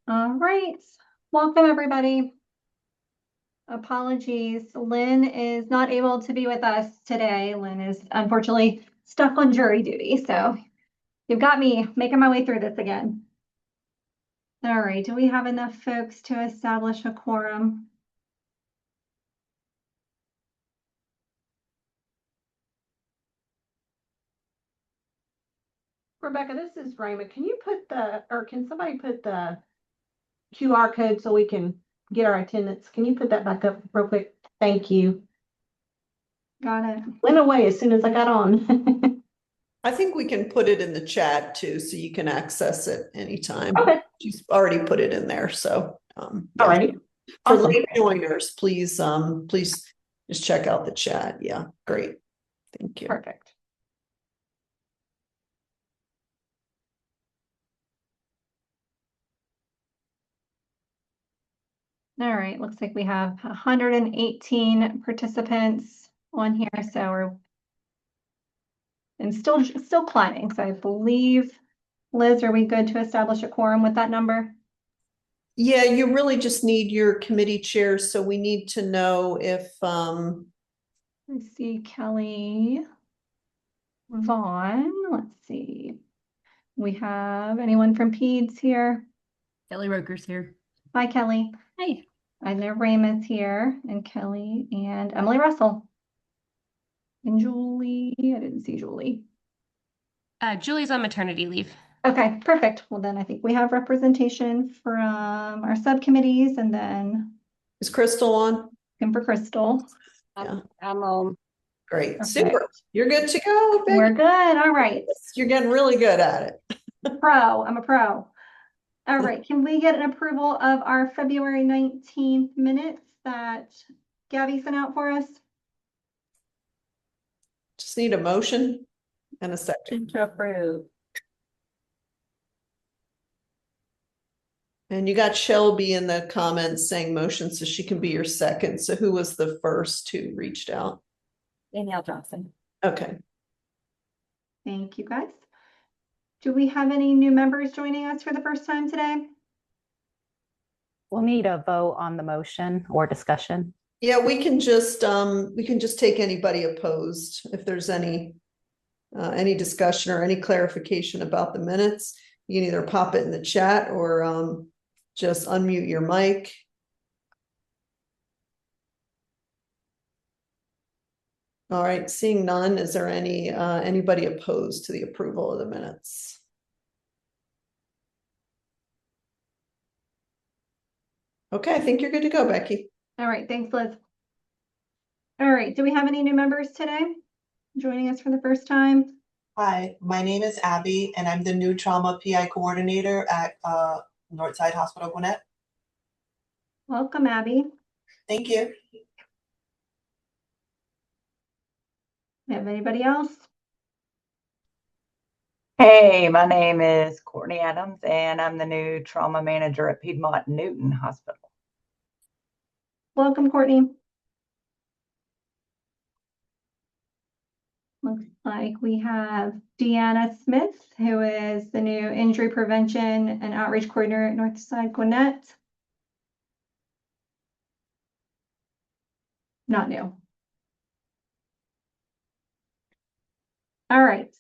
All right, welcome everybody. Apologies, Lynn is not able to be with us today. Lynn is unfortunately stuck on jury duty, so you've got me making my way through this again. All right, do we have enough folks to establish a quorum? Rebecca, this is Raymond. Can somebody put the QR code so we can get our attendance? Can you put that back up real quick? Thank you. Got it. Went away as soon as I got on. I think we can put it in the chat too, so you can access it anytime. Okay. She's already put it in there, so yeah. All right. For Awesome. late joiners, please just check out the chat. Yeah, great. Thank you. Perfect. All right, looks like we have 118 participants on here, so we're still climbing. So I believe, Liz, are we good to establish a quorum with that number? Yeah, you really just need your committee chairs, so we need to know if I see Kelly Vaughn. Let's see. We have anyone from PEDS here? Kelly Roker's here. Hi, Kelly. Hey. I know Raymond's here, and Kelly and Emily Russell. And Julie, I didn't see Julie. Julie's on maternity leave. Okay, perfect. Well, then I think we have representation from our subcommittees, and then is Crystal on? and for Crystal. Yeah. I'm on. Great. Perfect. Super. You're good to go. Becky. We're good. All right. You're getting really good at it. I'm a pro. All right, can we get an approval of our February 19th minutes that Gabby sent out for us? Just need a motion and a second. To approve. And you got Shelby in the comments saying motion, so she can be your second. So who was the first who reached out? Danielle Johnson. Okay. Thank you, guys. Do we have any new members joining us for the first time today? We'll need a vote on the motion or discussion. Yeah, we can just take anybody opposed if there's any discussion or any clarification about the minutes. You can either pop it in the chat or just unmute your mic. All right, seeing none, is there anybody opposed to the approval of the minutes? Okay, I think you're good to go, Becky. All right, thanks, Liz. All right, do we have any new members today joining us for the first time? Hi, my name is Abby, and I'm the new trauma PI coordinator at Northside Hospital, Gwinnett. Welcome, Abby. Thank you. Have anybody else? Hey, my name is Courtney Adams, and I'm the new trauma manager at Piedmont Newton Hospital. Welcome, Courtney. Looks like we have Deanna Smith, who is the new injury prevention and outreach coordinator at Northside Gwinnett. Not new. All right.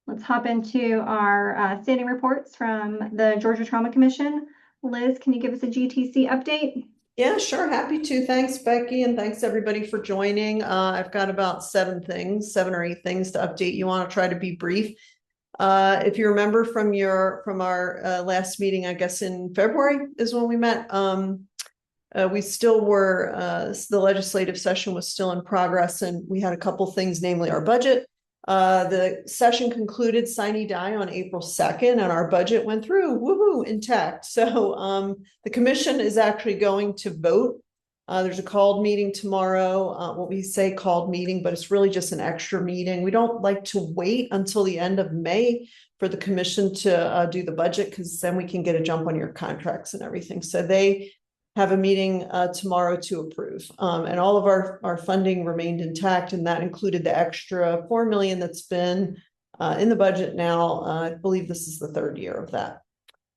Let's hop into our standing reports from the Georgia Trauma Commission. Liz, can you give us a GTC update? Yeah, sure. Happy to. Thanks, Becky. And thanks everybody for joining. I've got about 7 or 8 things to update you on. I'll try to be brief. If you remember from our last meeting, I guess in February is when we met. We still were, the legislative session was still in progress, and we had a couple things, namely our budget. The session concluded sine die on April 2nd, and our budget went through, woohoo, intact. So the commission is actually going to vote. There's a called meeting tomorrow, what we say called meeting, but it's really just an extra meeting. We don't like to wait until the end of May for the commission to do the budget, because then we can get a jump on your contracts and everything. So they have a meeting tomorrow to approve. And all of our funding remained intact, and that included the extra $4 million that's been in the budget now. I believe this is the 3rd year of that.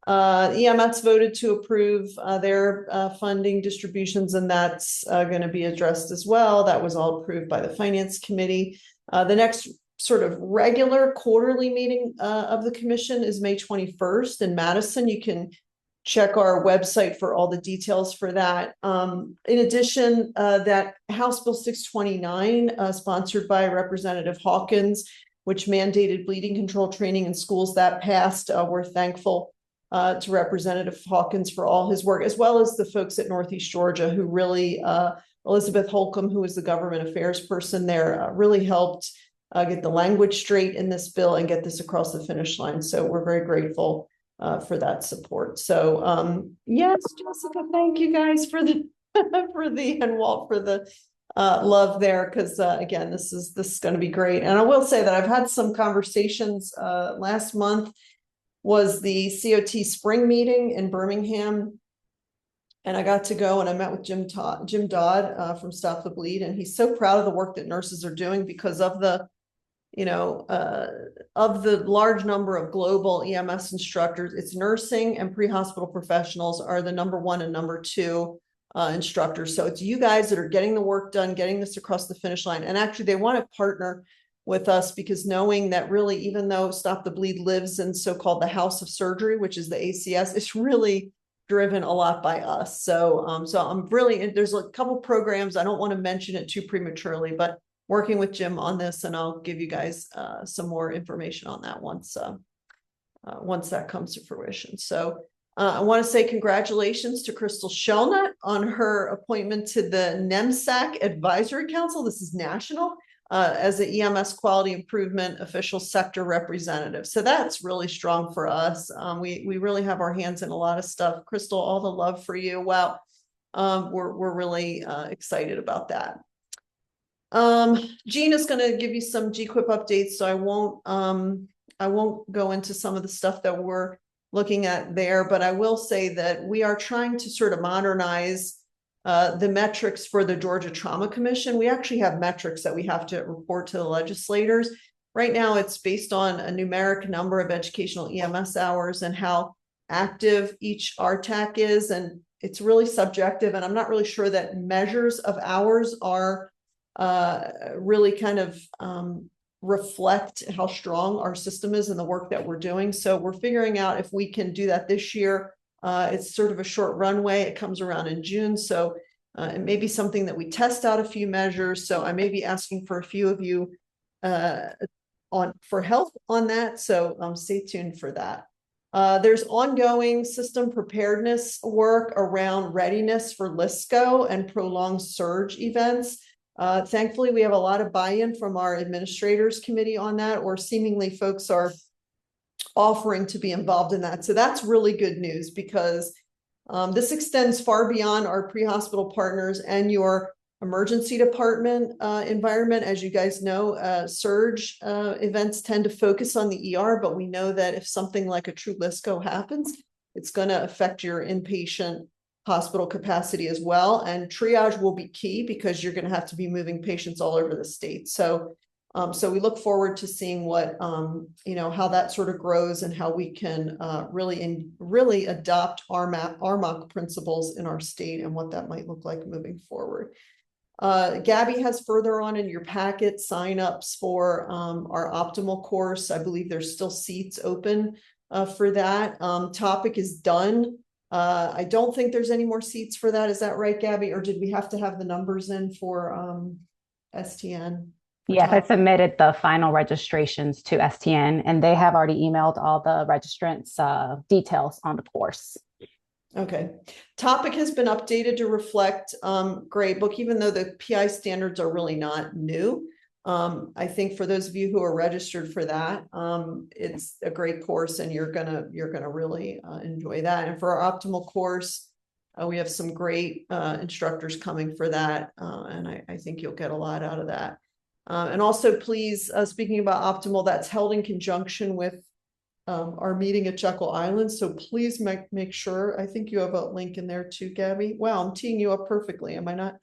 EMS voted to approve their funding distributions, and that's going to be addressed as well. That was all approved by the Finance Committee. The next sort of regular quarterly meeting of the commission is May 21st in Madison. You can check our website for all the details for that. In addition, that House Bill 629, sponsored by Representative Hawkins, which mandated bleeding control training in schools, that passed. We're thankful to Representative Hawkins for all his work, as well as the folks at Northeast Georgia who really, Elizabeth Holcomb, who was the government affairs person there, really helped get the language straight in this bill and get this across the finish line. So we're very grateful for that support. So yes, Jessica, thank you guys for the and Walt for the love there, because again, this is going to be great. And I will say that I've had some conversations. Last month was the COT spring meeting in Birmingham, and I got to go and I met with Jim Dodd from Stop the Bleed, and he's so proud of the work that nurses are doing because of the of the large number of global EMS instructors. It's nursing and pre-hospital professionals are the #1 and #2 instructors. So it's you guys that are getting the work done, getting this across the finish line. And actually they want to partner with us because knowing that really, even though Stop the Bleed lives in so-called the House of Surgery, which is the ACS, it's really driven a lot by us. So, so I'm really, there's a couple programs. I don't want to mention it too prematurely, but working with Jim on this, and I'll give you guys some more information on that once that comes to fruition. So I want to say congratulations to Crystal Shelnut on her appointment to the NEMSAC Advisory Council. This is national, as the EMS Quality Improvement Official Sector Representative. So that's really strong for us. We really have our hands in a lot of stuff. Crystal, all the love for you. Wow. We're really excited about that. Jean is going to give you some GQIP updates, so I won't go into some of the stuff that we're looking at there, but I will say that we are trying to sort of modernize the metrics for the Georgia Trauma Commission. We actually have metrics that we have to report to the legislators. Right now, it's based on a numeric number of educational EMS hours and how active each RTAC is, and it's really subjective, and I'm not really sure that measures of hours are really kind of reflect how strong our system is and the work that we're doing. So we're figuring out if we can do that this year. It's sort of a short runway. It comes around in June. So it may be something that we test out a few measures. So I may be asking for a few of you for help on that. So stay tuned for that. There's ongoing system preparedness work around readiness for LISCO and prolonged surge events. Thankfully, we have a lot of buy-in from our administrators committee on that, or seemingly folks are offering to be involved in that. So that's really good news, because this extends far beyond our pre-hospital partners and your emergency department environment. As you guys know, surge events tend to focus on the ER, but we know that if something like a true LISCO happens, it's going to affect your inpatient hospital capacity as well. And triage will be key because you're going to have to be moving patients all over the state. So, so we look forward to seeing what, how that sort of grows and how we can really adopt RMOC principles in our state and what that might look like moving forward. Gabby has further on in your packet signups for our optimal course. I believe there's still seats open for that. Topic is done. I don't think there's any more seats for that. Is that right, Gabby? Or did we have to have the numbers in for STN? Yes, I submitted the final registrations to STN, and they have already emailed all the registrants' details on the course. Okay. Topic has been updated to reflect Gradebook, even though the PI standards are really not new. I think for those of you who are registered for that, it's a great course, and you're gonna really enjoy that. And for our optimal course, we have some great instructors coming for that, and I think you'll get a lot out of that. And also, please, speaking about optimal, that's held in conjunction with our meeting at Jekyll Island. So please make sure. I think you have a link in there too, Gabby. Wow, I'm teeing you up perfectly, am I not?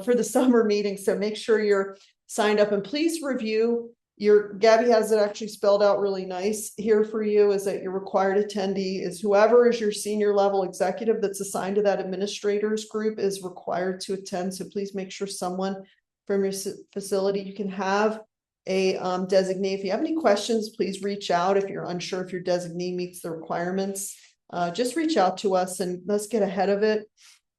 For the summer meeting. So make sure you're signed up, and please review Gabby has it actually spelled out really nice here for you, is that your required attendee is whoever is your senior level executive that's assigned to that administrators group is required to attend. So please make sure someone from your facility, you can have a designee. If you have any questions, please reach out. If you're unsure if your designee meets the requirements, just reach out to us and let's get ahead of it.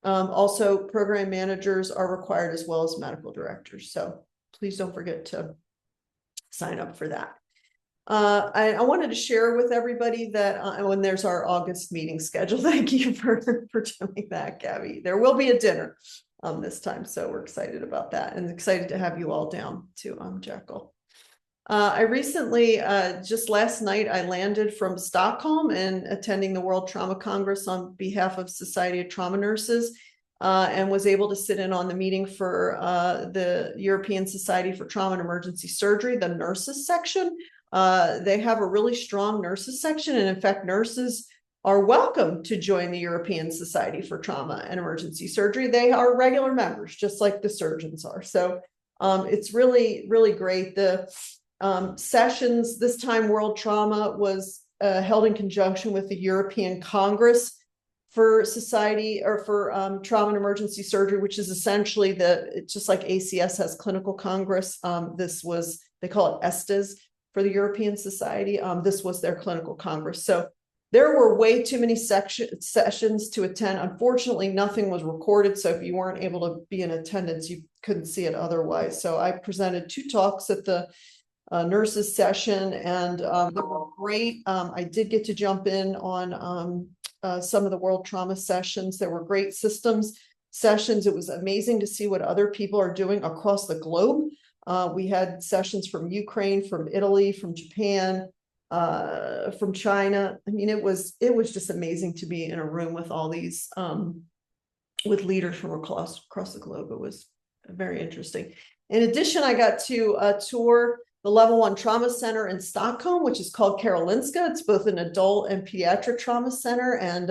Also, program managers are required as well as medical directors. So please don't forget to sign up for that. I wanted to share with everybody that when there's our August meeting scheduled, thank you for doing that, Gabby. There will be a dinner this time, so we're excited about that and excited to have you all down to Jekyll. I recently, just last night, I landed from Stockholm and attending the World Trauma Congress on behalf of Society of Trauma Nurses, and was able to sit in on the meeting for the European Society for Trauma and Emergency Surgery, the nurses section. They have a really strong nurses section, and in fact, nurses are welcome to join the European Society for Trauma and Emergency Surgery. They are regular members, just like the surgeons are. So it's really, really great. The sessions this time, World Trauma was held in conjunction with the European Congress for Society or for Trauma and Emergency Surgery, which is essentially it's just like ACS has clinical congress. This was, they call it ESTAS for the European Society. This was their clinical congress. So there were way too many sessions to attend. Unfortunately, nothing was recorded. So if you weren't able to be in attendance, you couldn't see it otherwise. So I presented 2 talks at the nurses session, and they were great. I did get to jump in on some of the World Trauma sessions. There were great systems sessions. It was amazing to see what other people are doing across the globe. We had sessions from Ukraine, from Italy, from Japan, from China. I mean, it was just amazing to be in a room with all these with leaders from across the globe. It was very interesting. In addition, I got to tour the Level 1 Trauma Center in Stockholm, which is called Karolinska. It's both an adult and pediatric trauma center. And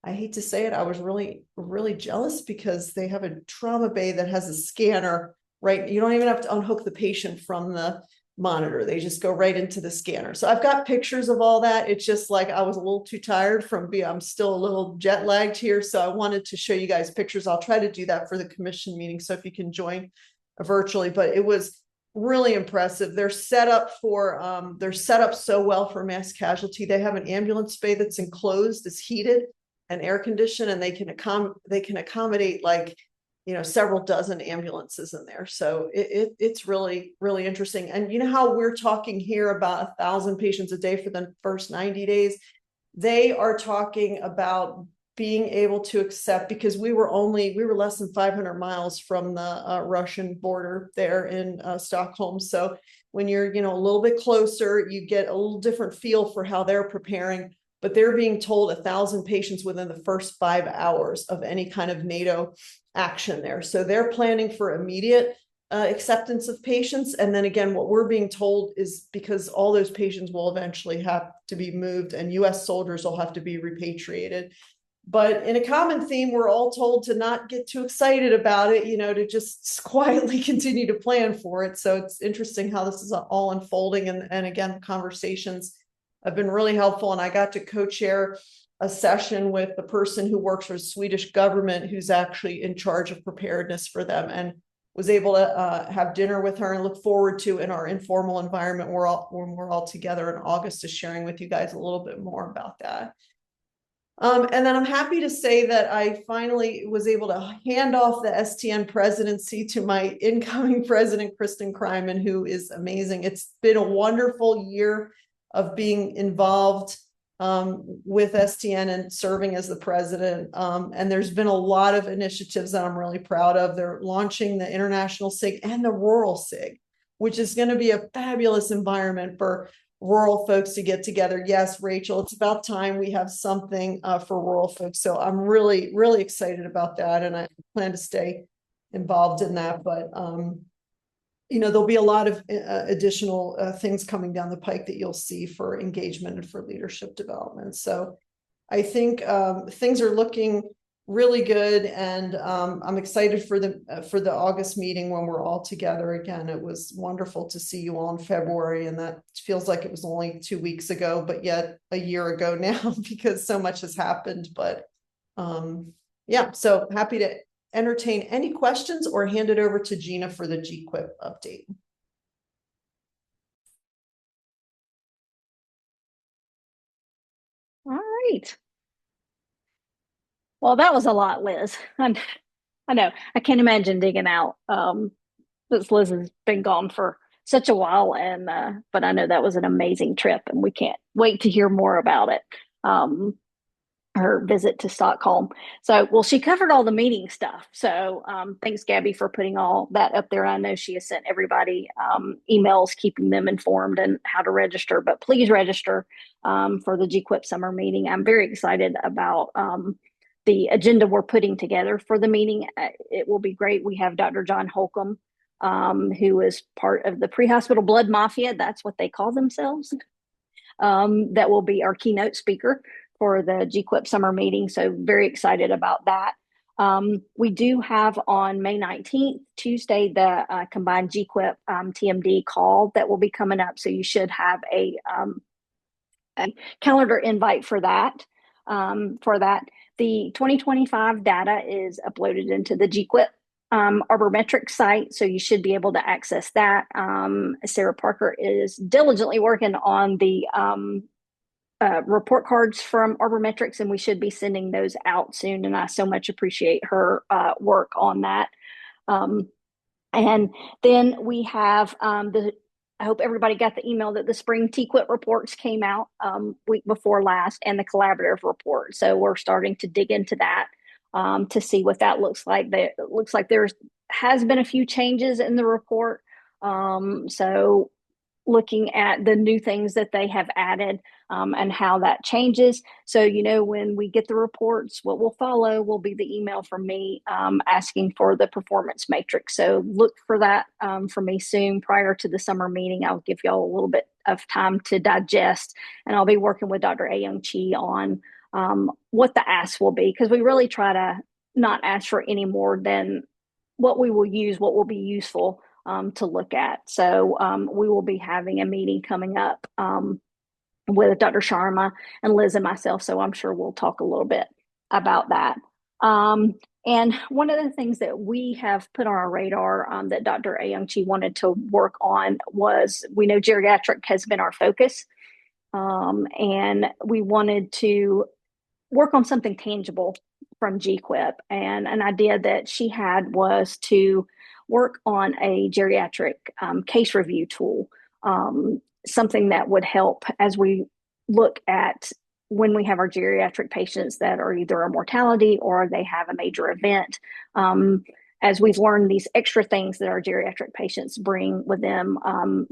I hate to say it, I was really, really jealous because they have a trauma bay that has a scanner, right? You don't even have to unhook the patient from the monitor. They just go right into the scanner. So I've got pictures of all that. It's just like I was a little too tired I'm still a little jet lagged here. So I wanted to show you guys pictures. I'll try to do that for the commission meeting. So if you can join virtually, but it was really impressive. They're set up so well for mass casualty. They have an ambulance bay that's enclosed, it's heated and air conditioned, and they can accommodate like, several dozen ambulances in there. So it's really, really interesting. And you know how we're talking here about 1,000 patients a day for the first 90 days? They are talking about being able to accept, because we were less than 500 miles from the Russian border there in Stockholm. So when you're, a little bit closer, you get a little different feel for how they're preparing, but they're being told 1,000 patients within the first 5 hours of any kind of NATO action there. So they're planning for immediate acceptance of patients. And then again, what we're being told is because all those patients will eventually have to be moved and US soldiers will have to be repatriated. But in a common theme, we're all told to not get too excited about it, to just quietly continue to plan for it. So it's interesting how this is all unfolding. And again, the conversations have been really helpful. And I got to co-chair a session with the person who works for the Swedish government, who's actually in charge of preparedness for them, and was able to have dinner with her and look forward to, in our informal environment, when we're all together in August, to sharing with you guys a little bit more about that. And then I'm happy to say that I finally was able to hand off the STN presidency to my incoming president, Kristen Kryman, who is amazing. It's been a wonderful year of being involved with STN and serving as the president. And there's been a lot of initiatives that I'm really proud of. They're launching the International SIG and the Rural SIG, which is going to be a fabulous environment for rural folks to get together. Yes, Rachel, it's about time we have something for rural folks. So I'm really, really excited about that. And I plan to stay involved in that. But, there'll be a lot of additional things coming down the pike that you'll see for engagement and for leadership development. So I think things are looking really good. And I'm excited for the August meeting when we're all together again. It was wonderful to see you all in February, and that feels like it was only 2 weeks ago, but yet a year ago now because so much has happened. But yeah, so happy to entertain any questions or hand it over to Gina for the GQuip update. All right. Well, that was a lot, Liz. I know. I can't imagine digging out. This Liz has been gone for such a while, and but I know that was an amazing trip, and we can't wait to hear more about it. Her visit to Stockholm. So, well, she covered all the meeting stuff. So, thanks, Gabby, for putting all that up there. I know she has sent everybody emails, keeping them informed and how to register. But please register for the GQuip summer meeting. I'm very excited about the agenda we're putting together for the meeting. It will be great. We have Dr. John Holcomb, who is part of the pre-hospital blood mafia. That's what they call themselves. That will be our keynote speaker for the GQuip summer meeting. So very excited about that. We do have on May 19th, Tuesday, the combined GQuip TMD call that will be coming up. So you should have a calendar invite for that. The 2025 data is uploaded into the GQuip Arbormetrics site, so you should be able to access that. Sarah Parker is diligently working on the report cards from Arbormetrics, and we should be sending those out soon. And I so much appreciate her work on that. And then we have I hope everybody got the email that the spring TQuIT reports came out week before last, and the collaborative report. So we're starting to dig into that to see what that looks like. It looks like there has been a few changes in the report. So looking at the new things that they have added and how that changes. So, you know, when we get the reports, what will follow will be the email from me asking for the performance matrix. So look for that from me soon prior to the summer meeting. I'll give y'all a little bit of time to digest, and I'll be working with Dr. Ayoung Chi on what the ask will be, because we really try to not ask for any more than what we will use, what will be useful to look at. So we will be having a meeting coming up with Dr. Sharma and Liz and myself. So I'm sure we'll talk a little bit about that. And one of the things that we have put on our radar that Dr. Ayoung Chi wanted to work on was, we know geriatric has been our focus. And we wanted to work on something tangible from GQuip. And an idea that she had was to work on a geriatric case review tool, something that would help as we look at when we have our geriatric patients that are either a mortality or they have a major event. As we've learned, these extra things that our geriatric patients bring with them,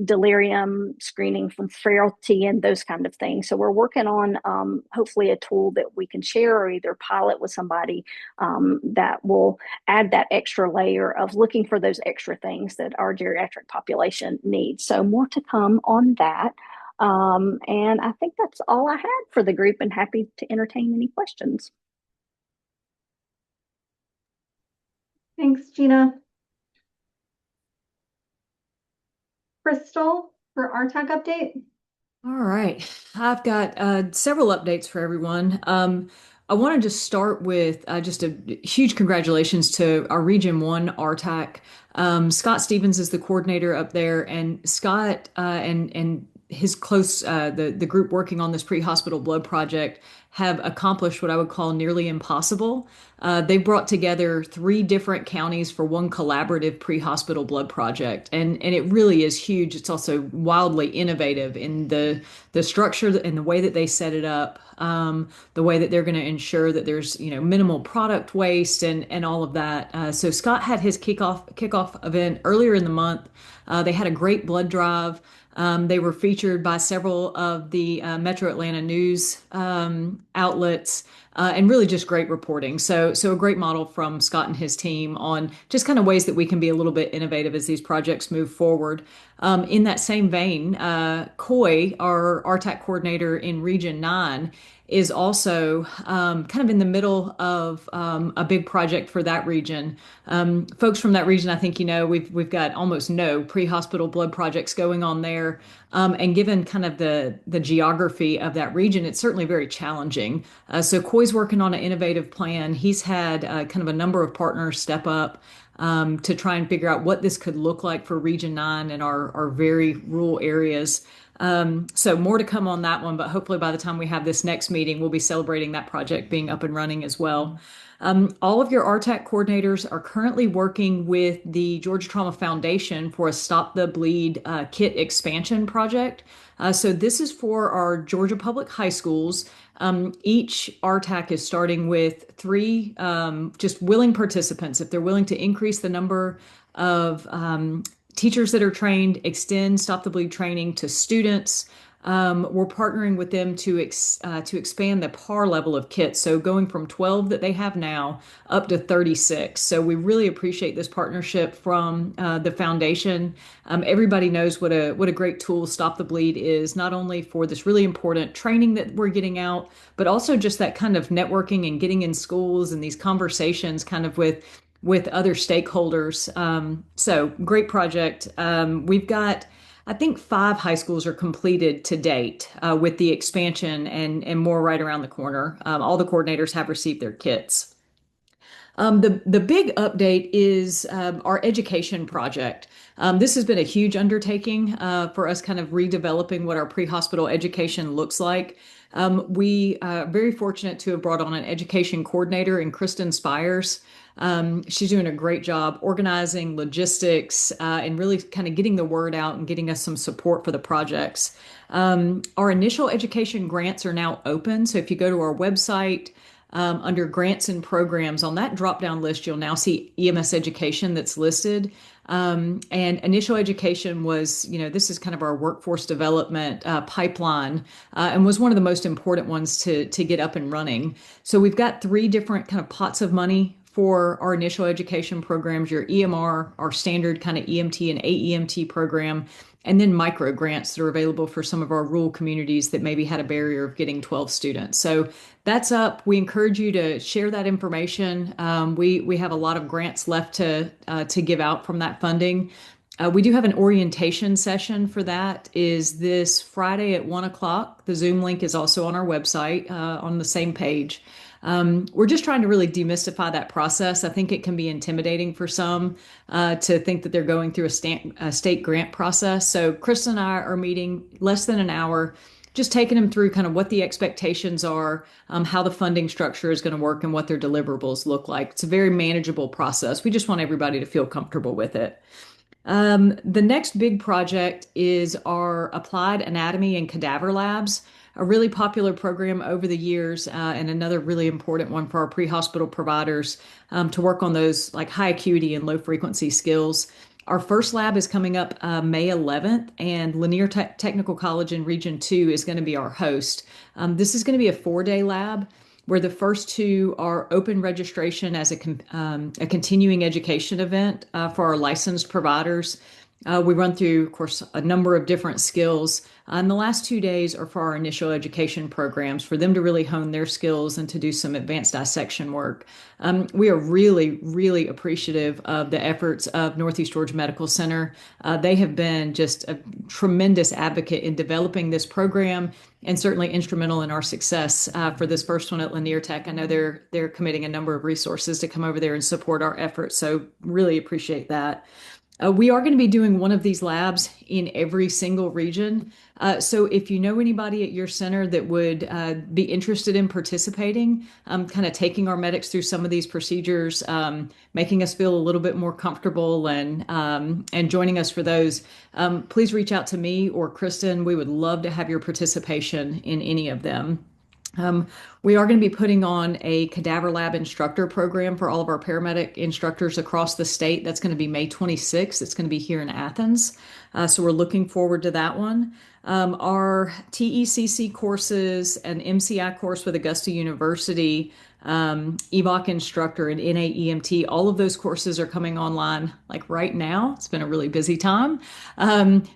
delirium, screening from frailty, and those kind of things. So we're working on hopefully a tool that we can share or either pilot with somebody that will add that extra layer of looking for those extra things that our geriatric population needs. So more to come on that. And I think that's all I had for the group, and happy to entertain any questions. Thanks, Gina. Crystal for our tech update. All right, I've got several updates for everyone. I wanted to start with just a huge congratulations to our Region 1 RTAC. Scott Stevens is the coordinator up there, and Scott and his close, the group working on this pre-hospital blood project have accomplished what I would call nearly impossible. They brought together 3 different counties for one collaborative pre-hospital blood project. And it really is huge. It's also wildly innovative in the structure and the way that they set it up, the way that they're going to ensure that there's, you know, minimal product waste and all of that. So Scott had his kickoff event earlier in the month. They had a great blood drive. They were featured by several of the Metro Atlanta news outlets. and really just great reporting. So a great model from Scott and his team on just kind of ways that we can be a little bit innovative as these projects move forward. In that same vein, Coy, our RTAC coordinator in Region 9, is also kind of in the middle of a big project for that region. Folks from that region, I think you know, we've got almost no pre-hospital blood projects going on there. And given kind of the geography of that region, it's certainly very challenging. So Coy's working on an innovative plan. He's had kind of a number of partners step up to try and figure out what this could look like for Region 9 and our very rural areas. So more to come on that one, but hopefully by the time we have this next meeting, we'll be celebrating that project being up and running as well. All of your RTAC coordinators are currently working with the Georgia Trauma Foundation for a Stop the Bleed kit expansion project. So this is for our Georgia public high schools. Each RTAC is starting with 3 just willing participants. If they're willing to increase the number of teachers that are trained, extend Stop the Bleed training to students. We're partnering with them to expand the par level of kits. So going from 12 that they have now up to 36. So we really appreciate this partnership from the foundation. Everybody knows what a great tool Stop the Bleed is, not only for this really important training that we're getting out, but also just that kind of networking and getting in schools and these conversations kind of with other stakeholders. So great project. We've got, I think 5 high schools are completed to date with the expansion and more right around the corner. All the coordinators have received their kits. The big update is our education project. This has been a huge undertaking for us kind of redeveloping what our pre-hospital education looks like. We are very fortunate to have brought on an education coordinator in Kristen Spires. She's doing a great job organizing logistics and really kind of getting the word out and getting us some support for the projects. Our initial education grants are now open. So if you go to our website, under grants and programs on that drop-down list, you'll now see EMS education that's listed. And initial education was, you know, this is kind of our workforce development pipeline and was one of the most important ones to get up and running. So we've got 3 different kind of pots of money for our initial education programs, your EMR, our standard kind of EMT and AEMT program, and then micro grants that are available for some of our rural communities that maybe had a barrier of getting 12 students. So that's up. We encourage you to share that information. We have a lot of grants left to give out from that funding. We do have an orientation session for that is this Friday at 1 o'clock. The Zoom link is also on our website on the same page. We're just trying to really demystify that process. I think it can be intimidating for some to think that they're going through a state grant process. So Kristen and I are meeting less than an hour, just taking them through kind of what the expectations are, how the funding structure is going to work, and what their deliverables look like. It's a very manageable process. We just want everybody to feel comfortable with it. The next big project is our Applied Anatomy and Cadaver Labs, a really popular program over the years, and another really important one for our pre-hospital providers to work on those like high acuity and low frequency skills. Our first lab is coming up May 11th, and Lanier Technical College in Region 2 is going to be our host. This is going to be a 4-day lab where the first 2 are open registration as a continuing education event for our licensed providers. We run through, of course, a number of different skills. And the last 2 days are for our initial education programs for them to really hone their skills and to do some advanced dissection work. We are really, really appreciative of the efforts of Northeast Georgia Medical Center. They have been just a tremendous advocate in developing this program and certainly instrumental in our success for this first one at Lanier Tech. I know they're committing a number of resources to come over there and support our efforts. So really appreciate that. We are going to be doing one of these labs in every single region. So if you know anybody at your center that would be interested in participating, kind of taking our medics through some of these procedures, making us feel a little bit more comfortable and joining us for those, please reach out to me or Kristen. We would love to have your participation in any of them. We are going to be putting on a cadaver lab instructor program for all of our paramedic instructors across the state. That's going to be May 26th. It's going to be here in Athens. So we're looking forward to that one. Our TECC courses, an MCI course with Augusta University, EVOC instructor and NAEMT, all of those courses are coming online like right now. It's been a really busy time.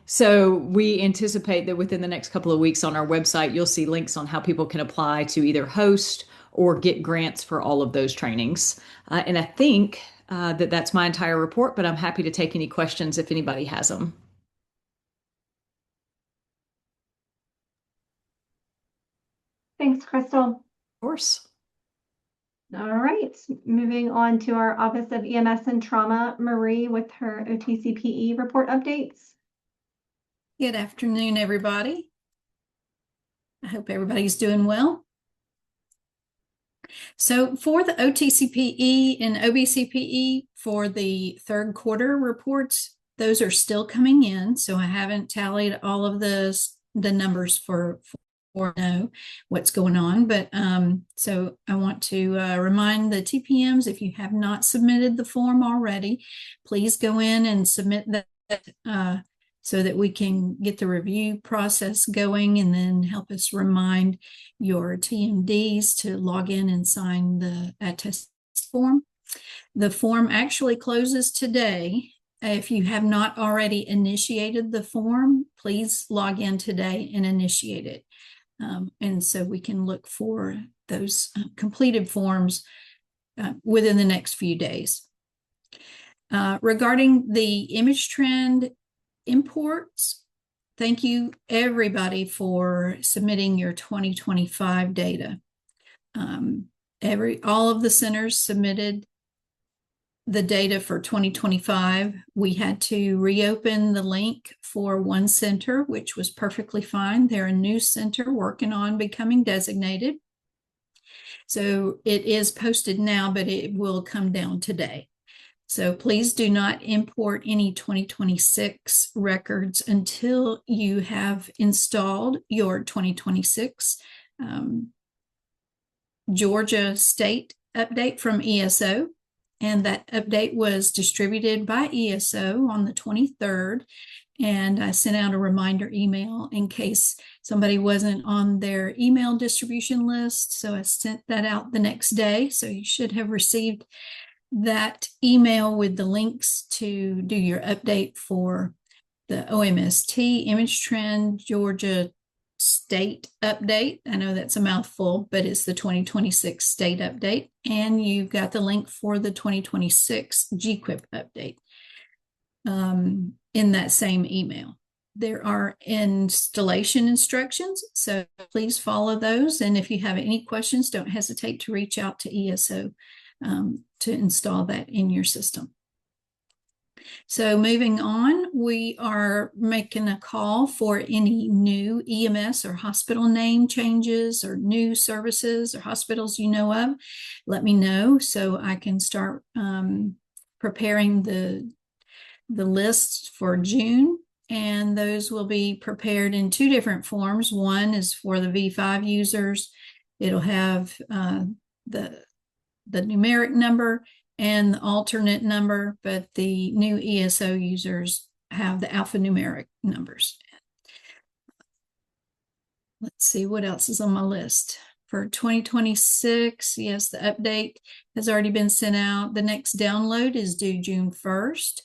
So we anticipate that within the next couple of weeks on our website, you'll see links on how people can apply to either host or get grants for all of those trainings. And I think that's my entire report, but I'm happy to take any questions if anybody has them. Thanks, Crystal. Of course. All right, moving on to our Office of EMS and Trauma, Marie with her OTCPE report updates. Good afternoon, everybody. I hope everybody's doing well. So for the OTCPE and OBCPE for the third quarter reports, those are still coming in. So I haven't tallied all of the numbers for know what's going on. But so I want to remind the TPMs, if you have not submitted the form already, please go in and submit that so that we can get the review process going, and then help us remind your TMDs to log in and sign the attest form. The form actually closes today. If you have not already initiated the form, please log in today and initiate it. And so we can look for those completed forms within the next few days. Regarding the image trend imports, thank you everybody for submitting your 2025 data. All of the centers submitted the data for 2025. We had to reopen the link for one center, which was perfectly fine. They're a new center working on becoming designated. So it is posted now, but it will come down today. So please do not import any 2026 records until you have installed your 2026 Georgia state update from ESO. And that update was distributed by ESO on the 23rd. And I sent out a reminder email in case somebody wasn't on their email distribution list. So I sent that out the next day. So you should have received that email with the links to do your update for the OMST image trend Georgia state update. I know that's a mouthful, but it's the 2026 state update. And you've got the link for the 2026 GQIP update in that same email. There are installation instructions, so please follow those. And if you have any questions, don't hesitate to reach out to ESO to install that in your system. So moving on, we are making a call for any new EMS or hospital name changes or new services or hospitals you know of. Let me know so I can start preparing the list for June. And those will be prepared in two different forms. One is for the V5 users. It'll have the numeric number and the alternate number, but the new ESO users have the alphanumeric numbers. Let's see what else is on my list. For 2026, yes, the update has already been sent out. The next download is due June 1st,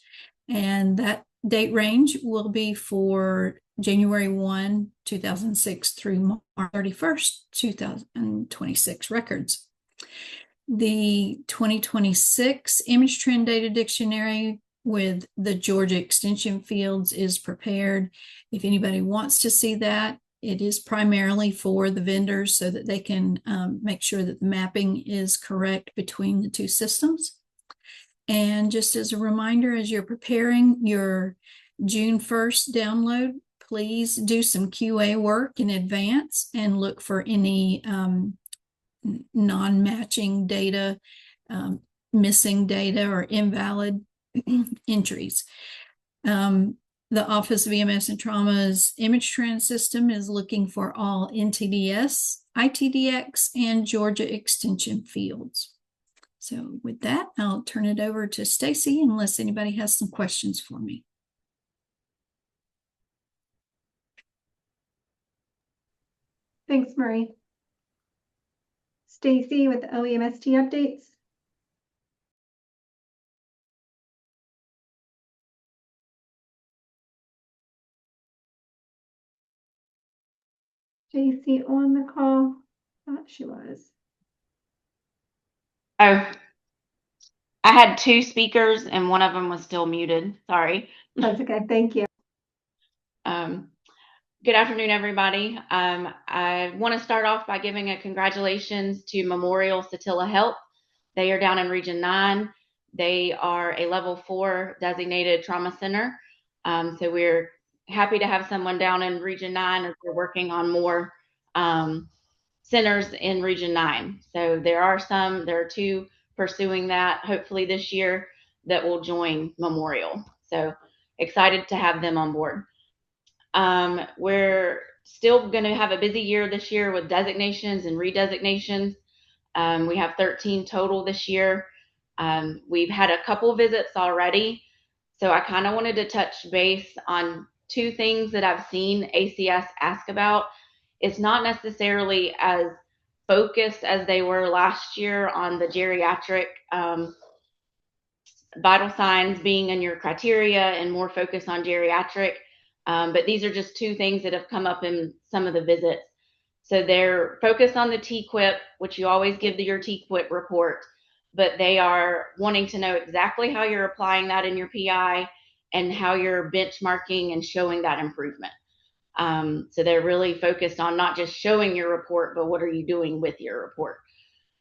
and that date range will be for January 1, 2006 through March 31st, 2026 records. The 2026 image trend data dictionary with the Georgia extension fields is prepared. If anybody wants to see that, it is primarily for the vendors so that they can make sure that the mapping is correct between the two systems. And just as a reminder, as you're preparing your June 1st download, please do some QA work in advance and look for any non-matching data, missing data, or invalid entries. The Office of EMS and Trauma's image trend system is looking for all NTDS, ITDX, and Georgia extension fields. So with that, I'll turn it over to Stacy unless anybody has some questions for me. Thanks, Marie. Stacy with the OEMST updates. Stacy on the call? Thought she was. Oh, I had two speakers and one of them was still muted. Sorry. That's okay. Thank you. Good afternoon, everybody. I want to start off by giving a congratulations to Memorial Satilla Health. They are down in Region 9. They are a level 4 designated trauma center. So we're happy to have someone down in Region 9 as we're working on more centers in Region 9. So there are two pursuing that hopefully this year that will join Memorial. So excited to have them on board. We're still going to have a busy year this year with designations and redesignations. We have 13 total this year. We've had a couple visits already. So I kind of wanted to touch base on two things that I've seen ACS ask about. It's not necessarily as focused as they were last year on the geriatric vital signs being in your criteria and more focus on geriatric. But these are just two things that have come up in some of the visits. So they're focused on the TQIP, which you always give your TQIP report, but they are wanting to know exactly how you're applying that in your PI and how you're benchmarking and showing that improvement. So they're really focused on not just showing your report, but what are you doing with your report?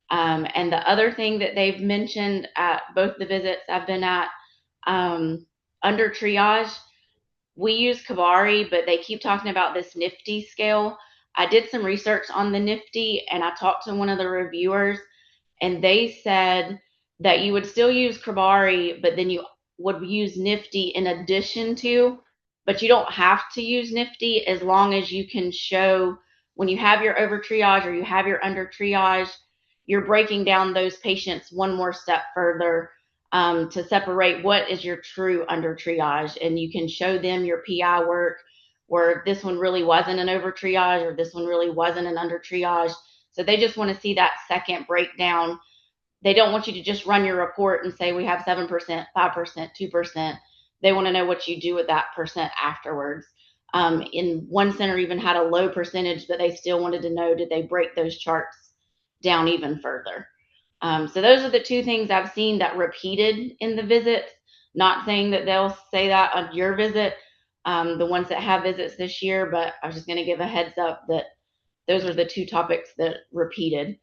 And the other thing that they've mentioned at both the visits I've been at, under triage, we use Kabari, but they keep talking about this NIFTY scale. I did some research on the NIFTY and I talked to one of the reviewers and they said that you would still use Kabari, but then you would use NIFTY in addition to, but you don't have to use NIFTY as long as you can show when you have your over triage or you have your under triage, you're breaking down those patients one more step further to separate what is your true under triage. And you can show them your PI work where this one really wasn't an over triage or this one really wasn't an under triage. So they just want to see that second breakdown. They don't want you to just run your report and say we have 7%, 5%, 2%. They want to know what you do with that percent afterwards. In one center even had a low percentage, but they still wanted to know, did they break those charts down even further? So those are the two things I've seen that repeated in the visits. Not saying that they'll say that on your visit, the ones that have visits this year, but I was just going to give a heads up that those are the two topics that repeated.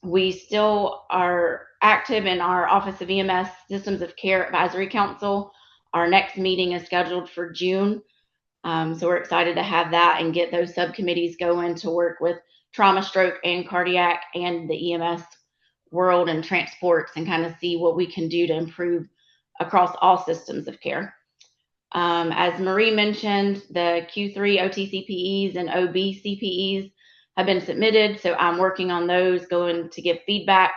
We still are active in our Office of EMS Systems of Care Advisory Council. Our next meeting is scheduled for June. So we're excited to have that and get those subcommittees going to work with trauma, stroke, and cardiac and the EMS world and transports and kind of see what we can do to improve across all systems of care. As Marie mentioned, the Q3 OTCPEs and OBCPEs have been submitted, so I'm working on those, going to give feedback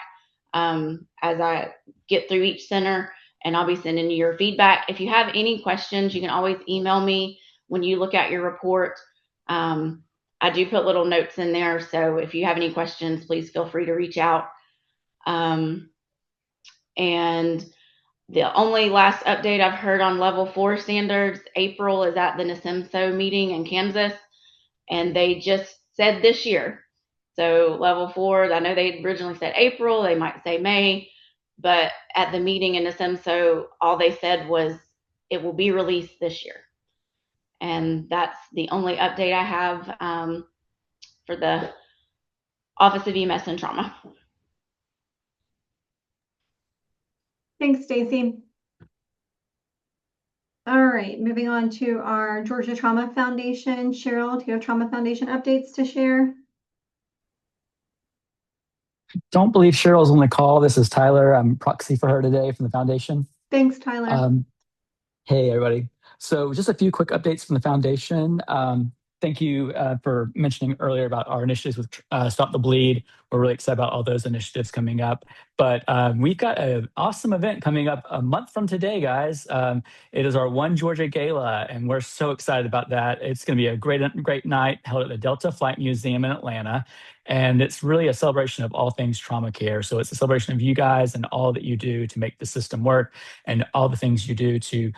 as I get through each center, and I'll be sending you your feedback. If you have any questions, you can always email me when you look at your report. I do put little notes in there, so if you have any questions, please feel free to reach out. And the only last update I've heard on level 4 standards, April is at the NASEMSO meeting in Kansas, and they just said this year. So level 4, I know they originally said April, they might say May, but at the meeting in NASEMSO, all they said was it will be released this year. And that's the only update I have for the Office of EMS and Trauma. Thanks, Stacy. All right, moving on to our Georgia Trauma Foundation. Cheryl, do you have Trauma Foundation updates to share? Don't believe Cheryl's on the call. This is Tyler. I'm proxy for her today from the foundation. Thanks, Tyler. Hey, everybody. So just a few quick updates from the foundation. Thank you for mentioning earlier about our initiatives with Stop the Bleed. We're really excited about all those initiatives coming up. But we've got an awesome event coming up a month from today, guys. It is our One Georgia Gala, and we're so excited about that. It's going to be a great night held at the Delta Flight Museum in Atlanta. And it's really a celebration of all things trauma care. So it's a celebration of you guys and all that you do to make the system work and all the things you do to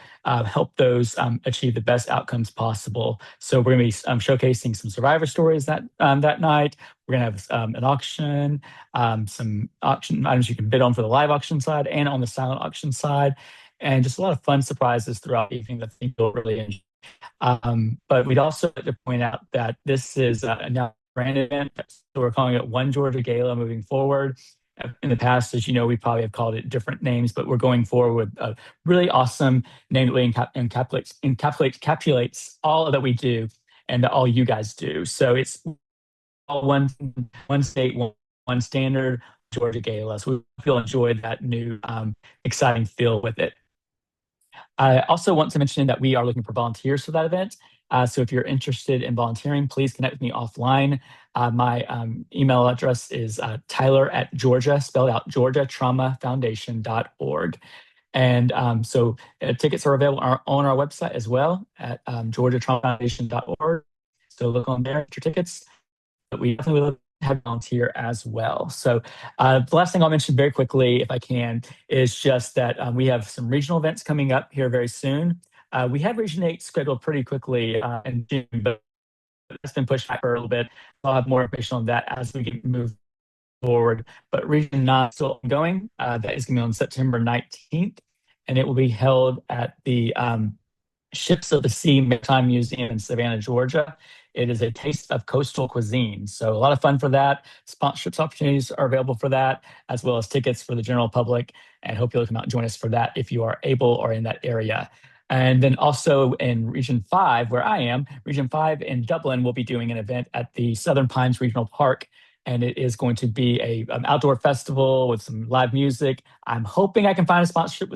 help those achieve the best outcomes possible. So we're going to be showcasing some survivor stories that night. We're going to have an auction, some auction items you can bid on for the live auction side and on the silent auction side, and just a lot of fun surprises throughout the evening that I think you'll really enjoy. But we'd also like to point out that this is now a brand event, so we're calling it One Georgia Gala moving forward. In the past, as you know, we probably have called it different names, but we're going forward with a really awesome name that really encapsulates all that we do and that all you guys do. So it's all one state, one standard, Georgia Gala. So we hope you'll enjoy that new exciting feel with it. I also want to mention that we are looking for volunteers for that event. So if you're interested in volunteering, please connect with me offline. My email address is Tyler@Georgia, spelled out GeorgiaTraumaFoundation.org. And so tickets are available on our website as well at GeorgiaTraumaFoundation.org. So look on there at your tickets. But we definitely would have volunteer as well. So the last thing I'll mention very quickly, if I can, is just that we have some regional events coming up here very soon. We had Region 8 scheduled pretty quickly in June, but it's been pushed back for a little bit. I'll have more information on that as we move forward. But Region 9 is still ongoing. That is going to be on September 19th, and it will be held at the Ships of the Sea Maritime Museum in Savannah, Georgia. It is a taste of coastal cuisine. So a lot of fun for that. Sponsorships opportunities are available for that, as well as tickets for the general public. And hope you'll come out and join us for that if you are able or in that area. And then also in Region 5, where I am, Region 5 in Dublin will be doing an event at the Southern Pines Regional Park. And it is going to be an outdoor festival with some live music. I'm hoping I can find a sponsorship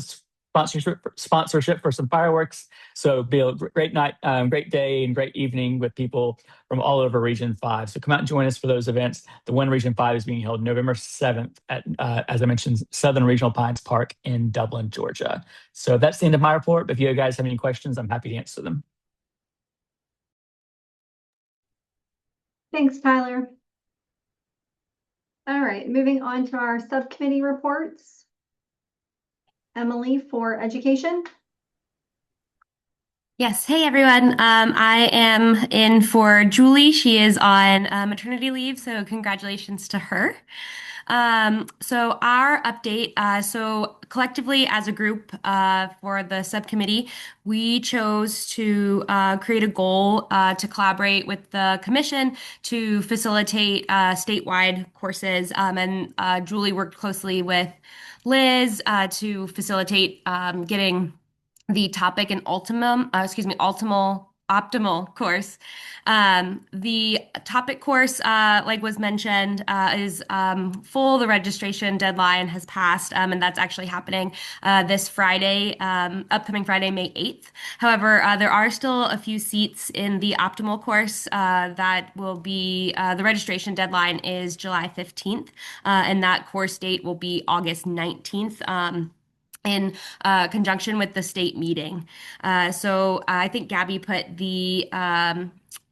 for some fireworks. So be a great night, great day, and great evening with people from all over Region 5. So come out and join us for those events. The one Region 5 is being held November 7th at, as I mentioned, Southern Regional Pines Park in Dublin, Georgia. So that's the end of my report. But if you guys have any questions, I'm happy to answer them. Thanks, Tyler. All right, moving on to our subcommittee reports. Emily for education. Yes. Hey, everyone. I am in for Julie. She is on maternity leave, so congratulations to her. So our update, so collectively as a group for the subcommittee, we chose to create a goal to collaborate with the commission to facilitate statewide courses. And Julie worked closely with Liz to facilitate getting the topic and optimal course. The topic course, like was mentioned, is full. The registration deadline has passed, and that's actually happening this Friday, upcoming Friday, May 8th. However, there are still a few seats in the optimal course that will be, the registration deadline is July 15th, and that course date will be August 19th. In conjunction with the state meeting. So I think Gabby put the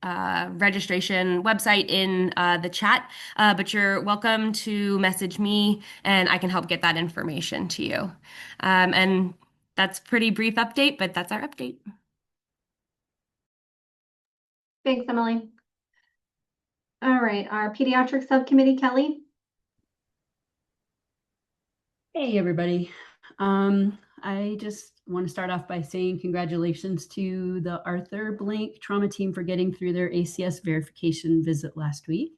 registration website in the chat, but you're welcome to message me and I can help get that information to you. And that's a pretty brief update, but that's our update. Thanks, Emily. All right, our pediatric subcommittee, Kelly. Hey, everybody. I just want to start off by saying congratulations to the Arthur Blank trauma team for getting through their ACS verification visit last week.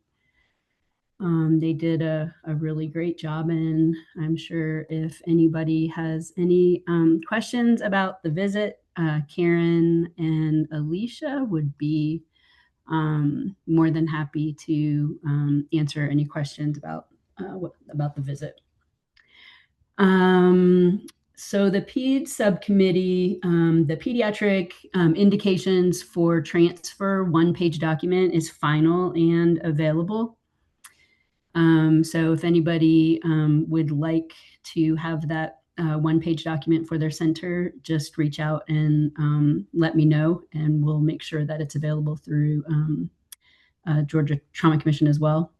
They did a really great job, and I'm sure if anybody has any questions about the visit, Karen and Alicia would be more than happy to answer any questions about the visit. So the PED subcommittee, the pediatric indications for transfer one-page document is final and available. So if anybody would like to have that one-page document for their center, just reach out and let me know, and we'll make sure that it's available through Georgia Trauma Commission as well.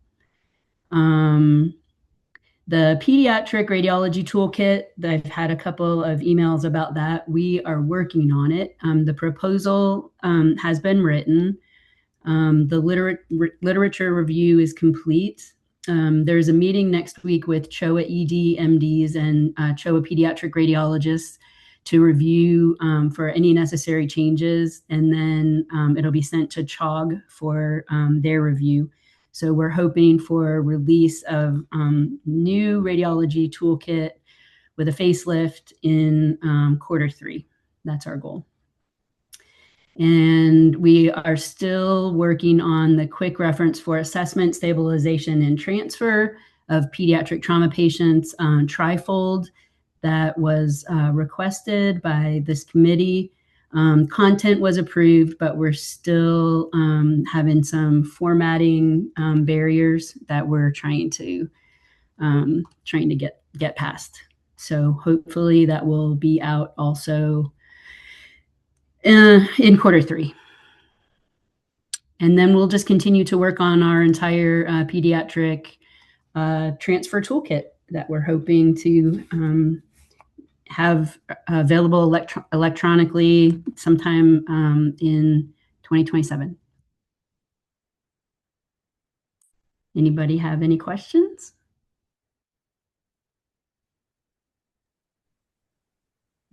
The pediatric radiology toolkit, I've had a couple of emails about that. We are working on it. The proposal has been written. The literature review is complete. There's a meeting next week with CHOA ED MDs and CHOA pediatric radiologists to review for any necessary changes, and then it'll be sent to CHOG for their review. So we're hoping for a release of new radiology toolkit with a facelift in Q3. That's our goal. And we are still working on the quick reference for assessment, stabilization, and transfer of pediatric trauma patients trifold that was requested by this committee. Content was approved, but we're still having some formatting barriers that we're trying to get past. So hopefully that will be out also in Q3. And then we'll just continue to work on our entire pediatric transfer toolkit that we're hoping to have available electronically sometime in 2027. Anybody have any questions?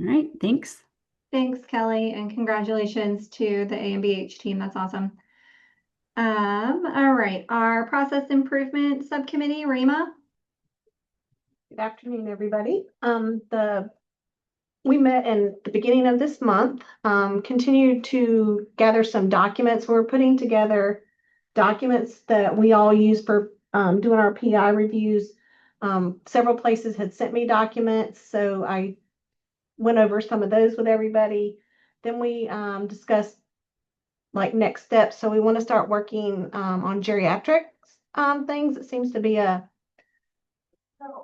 All right, thanks. Thanks, Kelly, and congratulations to the AMBH team. That's awesome. All right, our process improvement subcommittee, Rima. Good afternoon, everybody. We met in the beginning of this month, continued to gather some documents. We're putting together documents that we all use for doing our PI reviews. Several places had sent me documents, so I went over some of those with everybody. Then we discussed like next steps. So we want to start working on geriatrics things. It seems to be a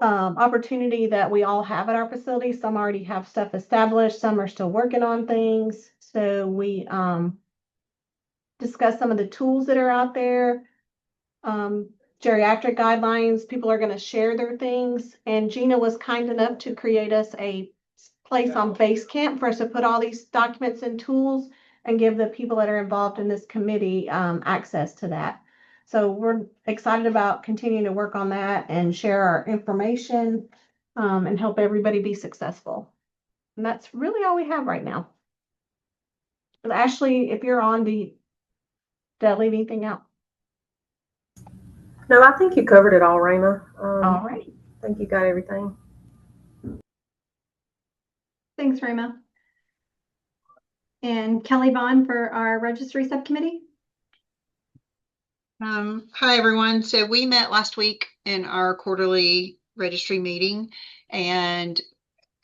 opportunity that we all have at our facility. Some already have stuff established, some are still working on things. So we discuss some of the tools that are out there, geriatric guidelines. People are going to share their things, and Gina was kind enough to create us a place on Basecamp for us to put all these documents and tools and give the people that are involved in this committee access to that. So we're excited about continuing to work on that and share our information and help everybody be successful. And that's really all we have right now. But Ashley, if you're on, did I leave anything out? No, I think you covered it all, Rima. All right. I think you got everything. Thanks, Rima. And Kelly Vaughn for our registry subcommittee. Hi, everyone. So we met last week in our quarterly registry meeting and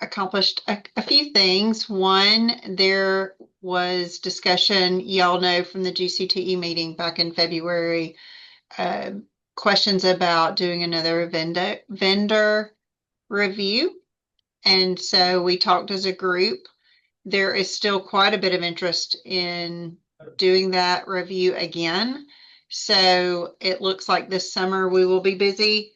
accomplished a few things. One, there was discussion, y'all know from the GCTE meeting back in February, questions about doing another vendor review. And so we talked as a group. There is still quite a bit of interest in doing that review again. So it looks like this summer we will be busy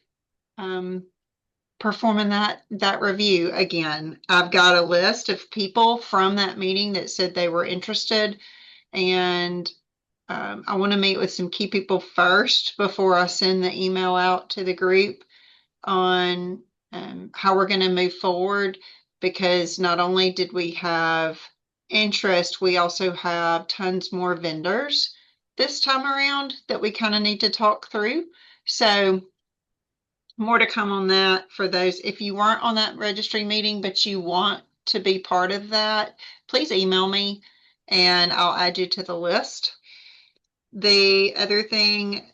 performing that review again. I've got a list of people from that meeting that said they were interested, and I want to meet with some key people first before I send the email out to the group on how we're going to move forward, because not only did we have interest, we also have tons more vendors this time around that we kind of need to talk through. So more to come on that for those. If you weren't on that registry meeting, but you want to be part of that, please email me and I'll add you to the list. The other thing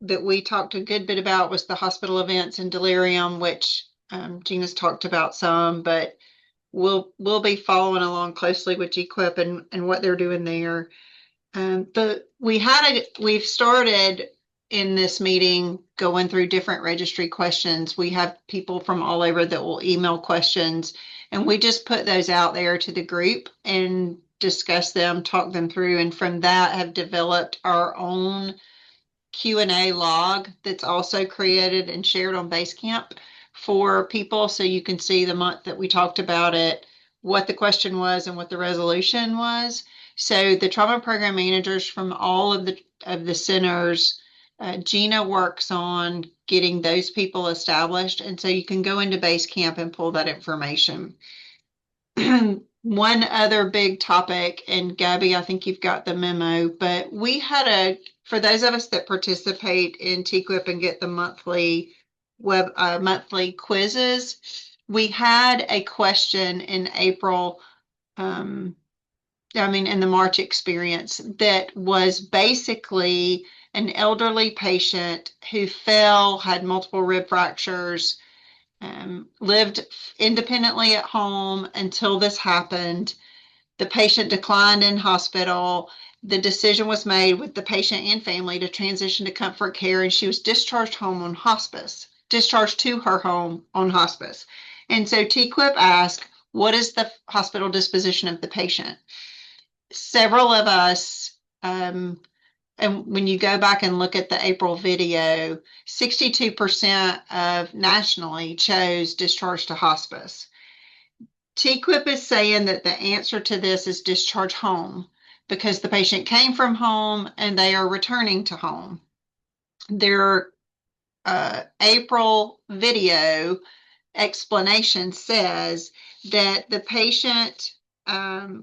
that we talked a good bit about was the hospital events and delirium, which Gina's talked about some, but we'll be following along closely with GQuip and what they're doing there. We've started in this meeting going through different registry questions. We have people from all over that will email questions, and we just put those out there to the group and discuss them, talk them through, and from that have developed our own Q&A log that's also created and shared on Basecamp for people, so you can see the month that we talked about it, what the question was and what the resolution was. So the trauma program managers from all of the centers, Gina works on getting those people established, and so you can go into Basecamp and pull that information. One other big topic, and Gabby, I think you've got the memo, but we had for those of us that participate in TQIP and get the monthly quizzes, we had a question in April, in the March experience, that was basically an elderly patient who fell, had multiple rib fractures, lived independently at home until this happened. The patient declined in hospital. The decision was made with the patient and family to transition to comfort care, and she was discharged to her home on hospice. And so TQIP asked, what is the hospital disposition of the patient? Several of us, and when you go back and look at the April video, 62% of nationally chose discharge to hospice. TQIP is saying that the answer to this is discharge home because the patient came from home and they are returning to home. Their April video explanation says that the patient,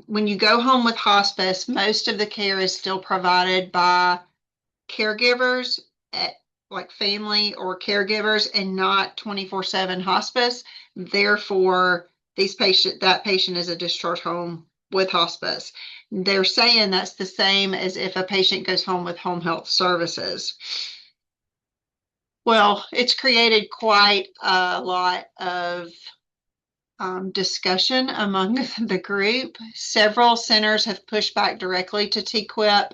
when you go home with hospice, most of the care is still provided by caregivers, like family or caregivers, and not 24/7 hospice. Therefore, that patient is a discharge home with hospice. They're saying that's the same as if a patient goes home with home health services. Well, it's created quite a lot of discussion among the group. Several centers have pushed back directly to TQIP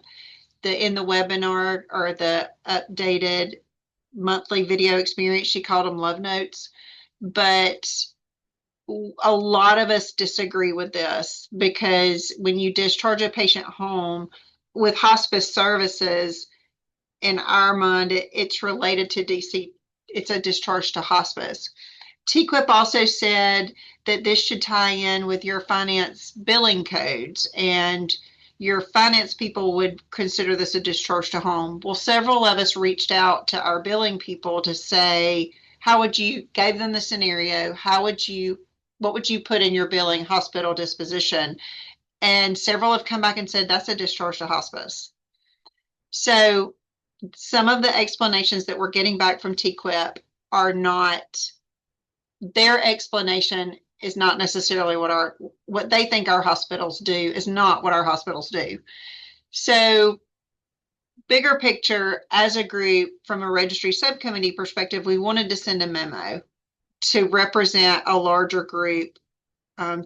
in the webinar, or the updated monthly video experience. She called them love notes. But a lot of us disagree with this, because when you discharge a patient home with hospice services, in our mind, it's related to DC. It's a discharge to hospice. TQIP also said that this should tie in with your finance billing codes, and your finance people would consider this a discharge to home. Well, several of us reached out to our billing people to say, gave them the scenario, what would you put in your billing hospital disposition? And several have come back and said that's a discharge to hospice. So some of the explanations that we're getting back from TQIP are not, their explanation is not necessarily what they think our hospitals do is not what our hospitals do. So bigger picture, as a group, from a registry subcommittee perspective, we wanted to send a memo to represent a larger group,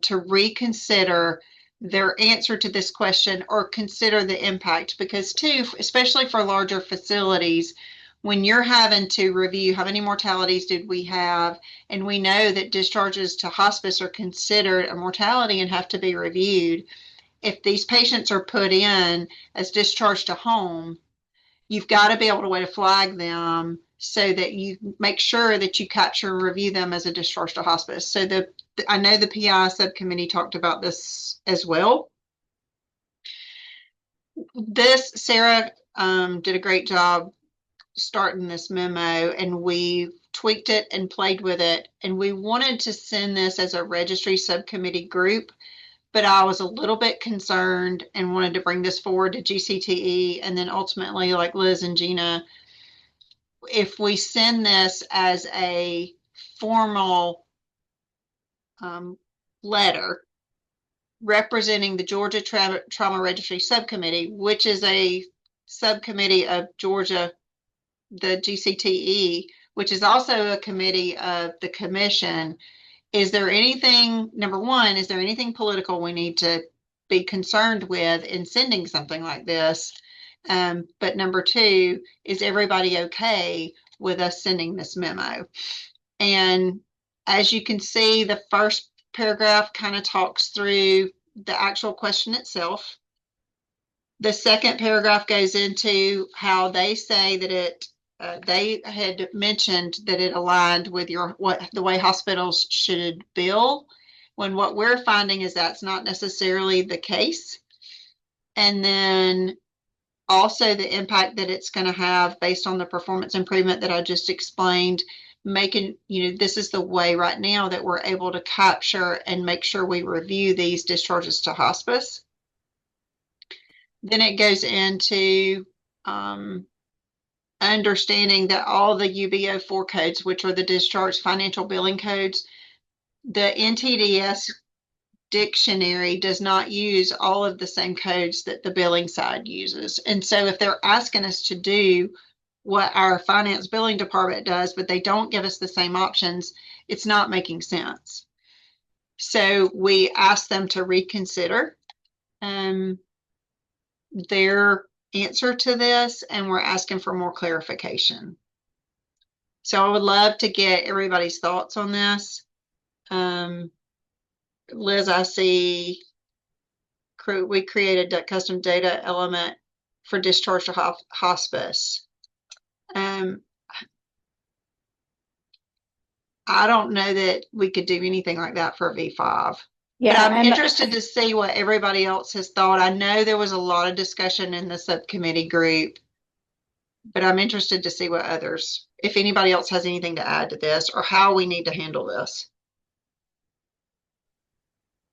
to reconsider their answer to this question, or consider the impact, because too, especially for larger facilities, when you're having to review how many mortalities did we have, and we know that discharges to hospice are considered a mortality and have to be reviewed. If these patients are put in as discharged to home, you've got to be able to way to flag them so that you make sure that you capture and review them as a discharge to hospice. So I know the PI subcommittee talked about this as well. Sarah did a great job starting this memo, and we tweaked it and played with it. And we wanted to send this as a registry subcommittee group, but I was a little bit concerned and wanted to bring this forward to GCTE, and then ultimately, like Liz and Gina, if we send this as a formal letter representing the Georgia Trauma Registry Subcommittee, which is a subcommittee of Georgia, the GCTE, which is also a committee of the commission, is there anything, number one, is there anything political we need to be concerned with in sending something like this? But number two, is everybody okay with us sending this memo? And as you can see, the first paragraph kind of talks through the actual question itself. The second paragraph goes into how they say that they had mentioned that it aligned with the way hospitals should bill, when what we're finding is that's not necessarily the case. And then also the impact that it's going to have based on the performance improvement that I just explained, making, this is the way right now that we're able to capture and make sure we review these discharges to hospice. Then it goes into understanding that all the UBO4 codes, which are the discharge financial billing codes, the NTDS dictionary does not use all of the same codes that the billing side uses. And so if they're asking us to do what our finance billing department does, but they don't give us the same options, it's not making sense. So we asked them to reconsider their answer to this, and we're asking for more clarification. So I would love to get everybody's thoughts on this. Liz, I see we created a custom data element for discharge to hospice. I don't know that we could do anything like that for V5. Yeah, but I'm interested to see what everybody else has thought. I know there was a lot of discussion in the subcommittee group, but I'm interested to see what others, if anybody else has anything to add to this or how we need to handle this.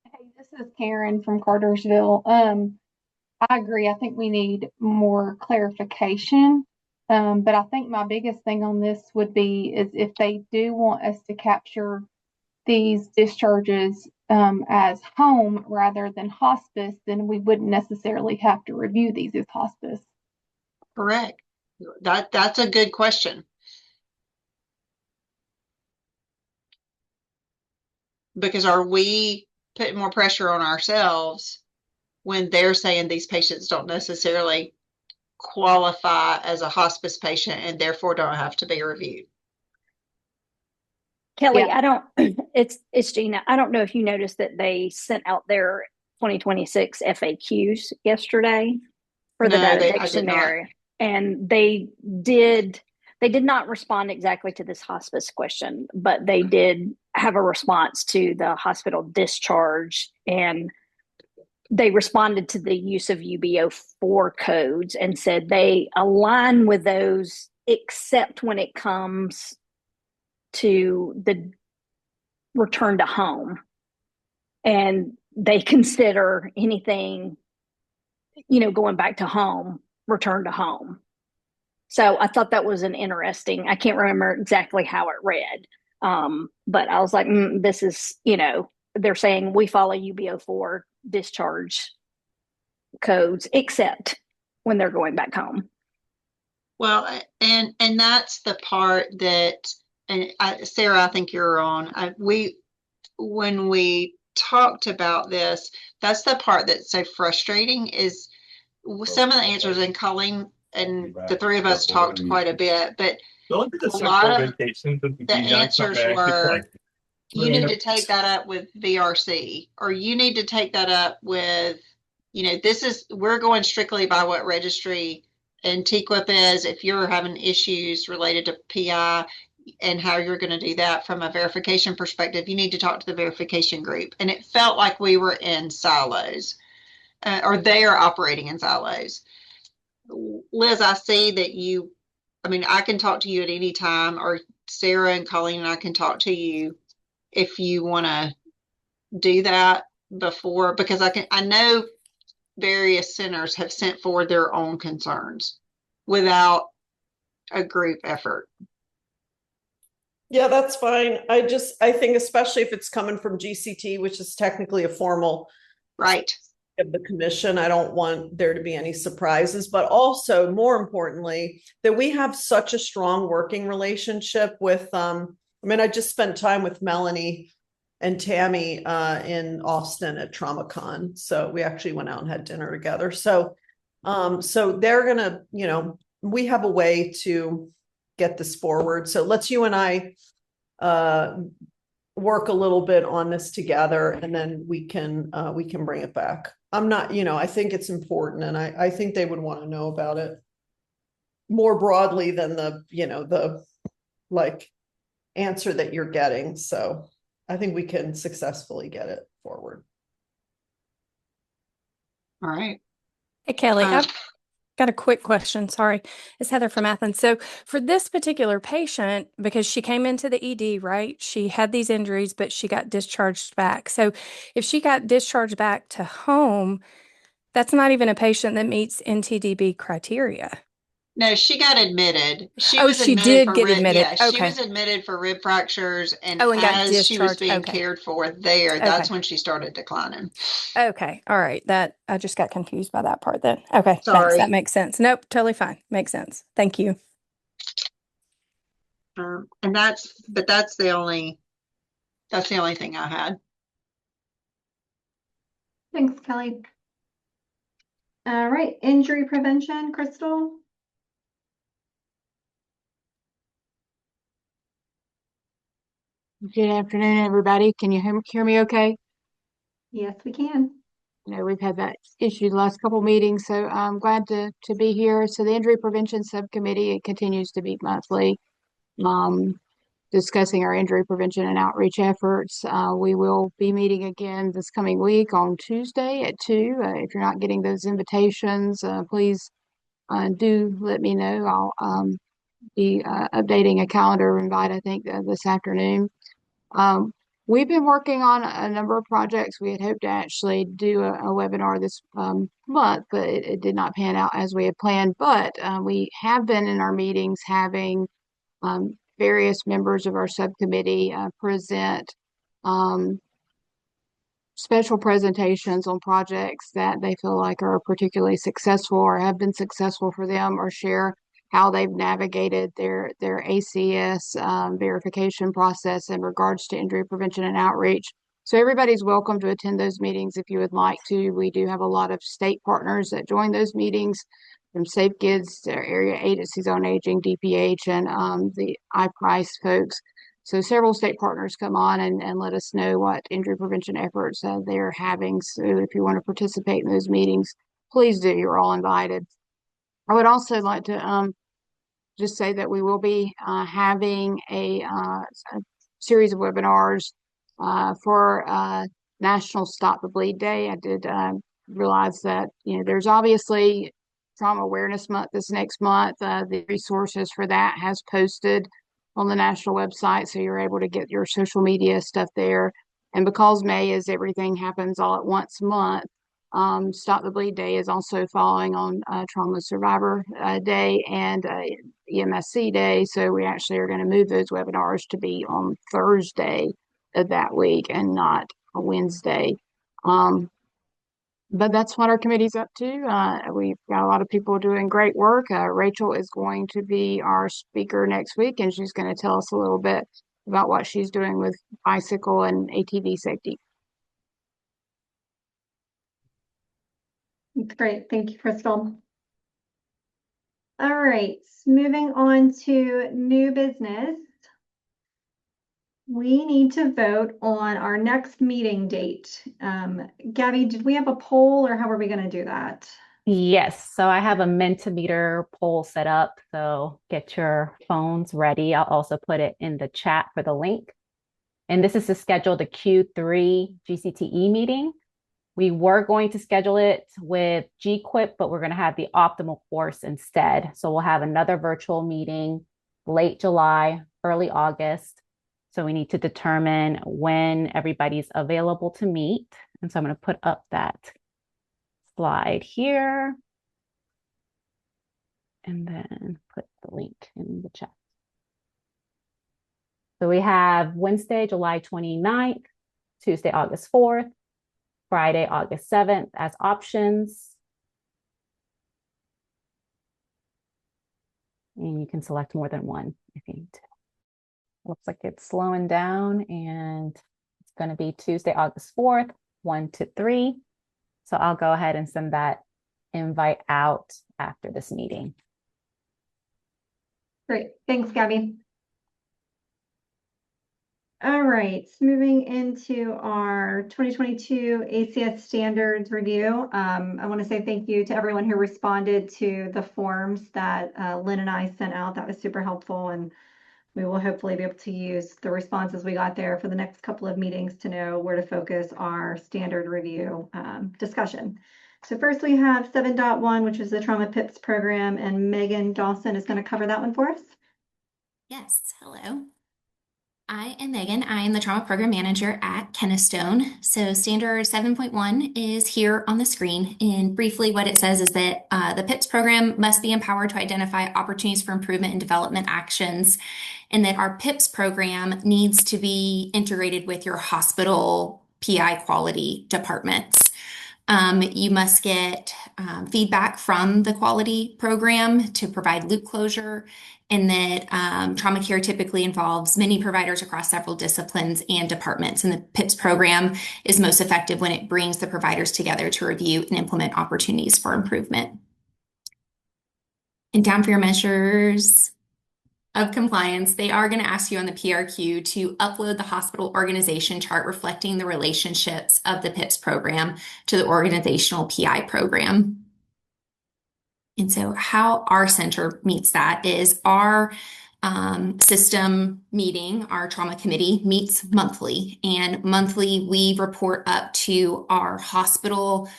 Hey, this is Karen from Cartersville. I agree. I think we need more clarification. But I think my biggest thing on this would be is if they do want us to capture these discharges as home rather than hospice, then we wouldn't necessarily have to review these as hospice. Correct. That's a good question. Because are we putting more pressure on ourselves when they're saying these patients don't necessarily qualify as a hospice patient and therefore don't have to be reviewed? Kelly, yeah. It's Gina. I don't know if you noticed that they sent out their 2026 FAQs yesterday for the data dictionary. And they did not respond exactly to this hospice question, but they did have a response to the hospital discharge, and they responded to the use of UBO4 codes and said they align with those except when it comes to the return to home. And they consider anything, going back to home, return to home. So I thought that was I can't remember exactly how it read. But I was like, this is, they're saying we follow UBO4 discharge codes, except when they're going back home. Well, and that's the part that, and Sarah, I think you're on. When we talked about this, that's the part that's so frustrating is some of the answers, and Colleen and the three of us talked quite a bit, but a lot of the answers were, you need to take that up with VRC, or you need to take that up with, we're going strictly by what registry and TQIP is. If you're having issues related to PI and how you're going to do that from a verification perspective, you need to talk to the verification group. And it felt like we were in silos, or they are operating in silos. Liz, I see that I can talk to you at any time, or Sarah and Colleen and I can talk to you if you want to do that before, because I know various centers have sent forward their own concerns without a group effort. Yeah, that's fine. I think especially if it's coming from GCT, which is technically a formal right of the commission, I don't want there to be any surprises, but also more importantly, that we have such a strong working relationship with, I just spent time with Melanie and Tammy in Austin at TraumaCon. So we actually went out and had dinner together. So they're gonna, we have a way to get this forward. So let's you and I work a little bit on this together, and then we can bring it back. I'm not, I think it's important, and I think they would want to know about it more broadly than the like answer that you're getting. So I think we can successfully get it forward. All right. Hey, Kelly, I've got a quick question. Sorry. It's Heather from Athens. So for this particular patient, because she came into the ED, right? She had these injuries, but she got discharged back. So if she got discharged back to home, that's not even a patient that meets NTDB criteria. No, she got admitted. She Oh, was she admitted did for get rib. admitted. Yeah, she Okay. was admitted for rib fractures, and Oh, and got as she was discharged. being Okay. cared for there, Okay. that's when she started declining. Okay. All right. That I just got confused by that part then. Okay. Thanks. Sorry. That makes sense. Nope. Totally fine. Makes sense. Thank you. And that's the only thing I had. Thanks, Kelly. All right, injury prevention, Crystal. Good afternoon, everybody. Can you hear me okay? Yes, we can. You know, we've had that issue the last couple meetings, so I'm glad to be here. So the Injury Prevention Subcommittee, it continues to meet monthly, discussing our injury prevention and outreach efforts. We will be meeting again this coming week on Tuesday at 2. If you're not getting those invitations, please do let me know. I'll be updating a calendar invite, I think, this afternoon. We've been working on a number of projects. We had hoped to actually do a webinar this month, but it did not pan out as we had planned. But we have been in our meetings having various members of our subcommittee present special presentations on projects that they feel like are particularly successful or have been successful for them, or share how they've navigated their ACS verification process in regards to injury prevention and outreach. So everybody's welcome to attend those meetings if you would like to. We do have a lot of state partners that join those meetings, from Safe Kids to Area Agencies on Aging, DPH, and the iPrice folks. So several state partners come on and let us know what injury prevention efforts they're having. So if you want to participate in those meetings, please do. You're all invited. I would also like to just say that we will be having a series of webinars for National Stop the Bleed Day. I did realize that, there's obviously Trauma Awareness Month this next month. The resources for that has posted on the national website, so you're able to get your social media stuff there. And because May is Everything Happens All at Once month, Stop the Bleed Day is also falling on Trauma Survivor Day and EMSC Day. So we actually are going to move those webinars to be on Thursday of that week and not a Wednesday. But that's what our committee's up to. We've got a lot of people doing great work. Rachel is going to be our speaker next week, and she's going to tell us a little bit about what she's doing with bicycle and ATV safety. That's great. Thank you, Crystal. All right, moving on to new business. We need to vote on our next meeting date. Gabby, did we have a poll, or how are we going to do that? Yes, so I have a Mentimeter poll set up, so get your phones ready. I'll also put it in the chat for the link. And this is to schedule the Q3 GCTE meeting. We were going to schedule it with GQuip, but we're going to have the optimal course instead. So we'll have another virtual meeting late July, early August. So we need to determine when everybody's available to meet. And so I'm going to put up that slide here and then put the link in the chat. So we have Wednesday, July 29th, Tuesday, August 4th, Friday, August 7th as options. And you can select more than one if you need to. Looks like it's slowing down and it's going to be Tuesday, August 4th, 1 to 3. So I'll go ahead and send that invite out after this meeting. Great. Thanks, Gabby. All right, moving into our 2022 ACS standards review. I want to say thank you to everyone who responded to the forms that Lynn and I sent out. That was super helpful, and we will hopefully be able to use the responses we got there for the next couple of meetings to know where to focus our standard review discussion. So first we have 7.1, which is the Trauma PIPS program, and Megan Dawson is going to cover that one for us. Yes, hello. I am Megan. I am the Trauma Program Manager at Kennestone. So Standard 7.1 is here on the screen. And briefly what it says is that the PIPS program must be empowered to identify opportunities for improvement and development actions, and that our PIPS program needs to be integrated with your hospital PI quality departments. You must get feedback from the quality program to provide loop closure, and that trauma care typically involves many providers across several disciplines and departments. And the PIPS program is most effective when it brings the providers together to review and implement opportunities for improvement. And down for your measures of compliance, they are going to ask you on the PRQ to upload the hospital organization chart reflecting the relationships of the PIPS program to the organizational PI program. And so how our center meets that is our system meeting, our trauma committee meets monthly, and monthly we report up to our hospital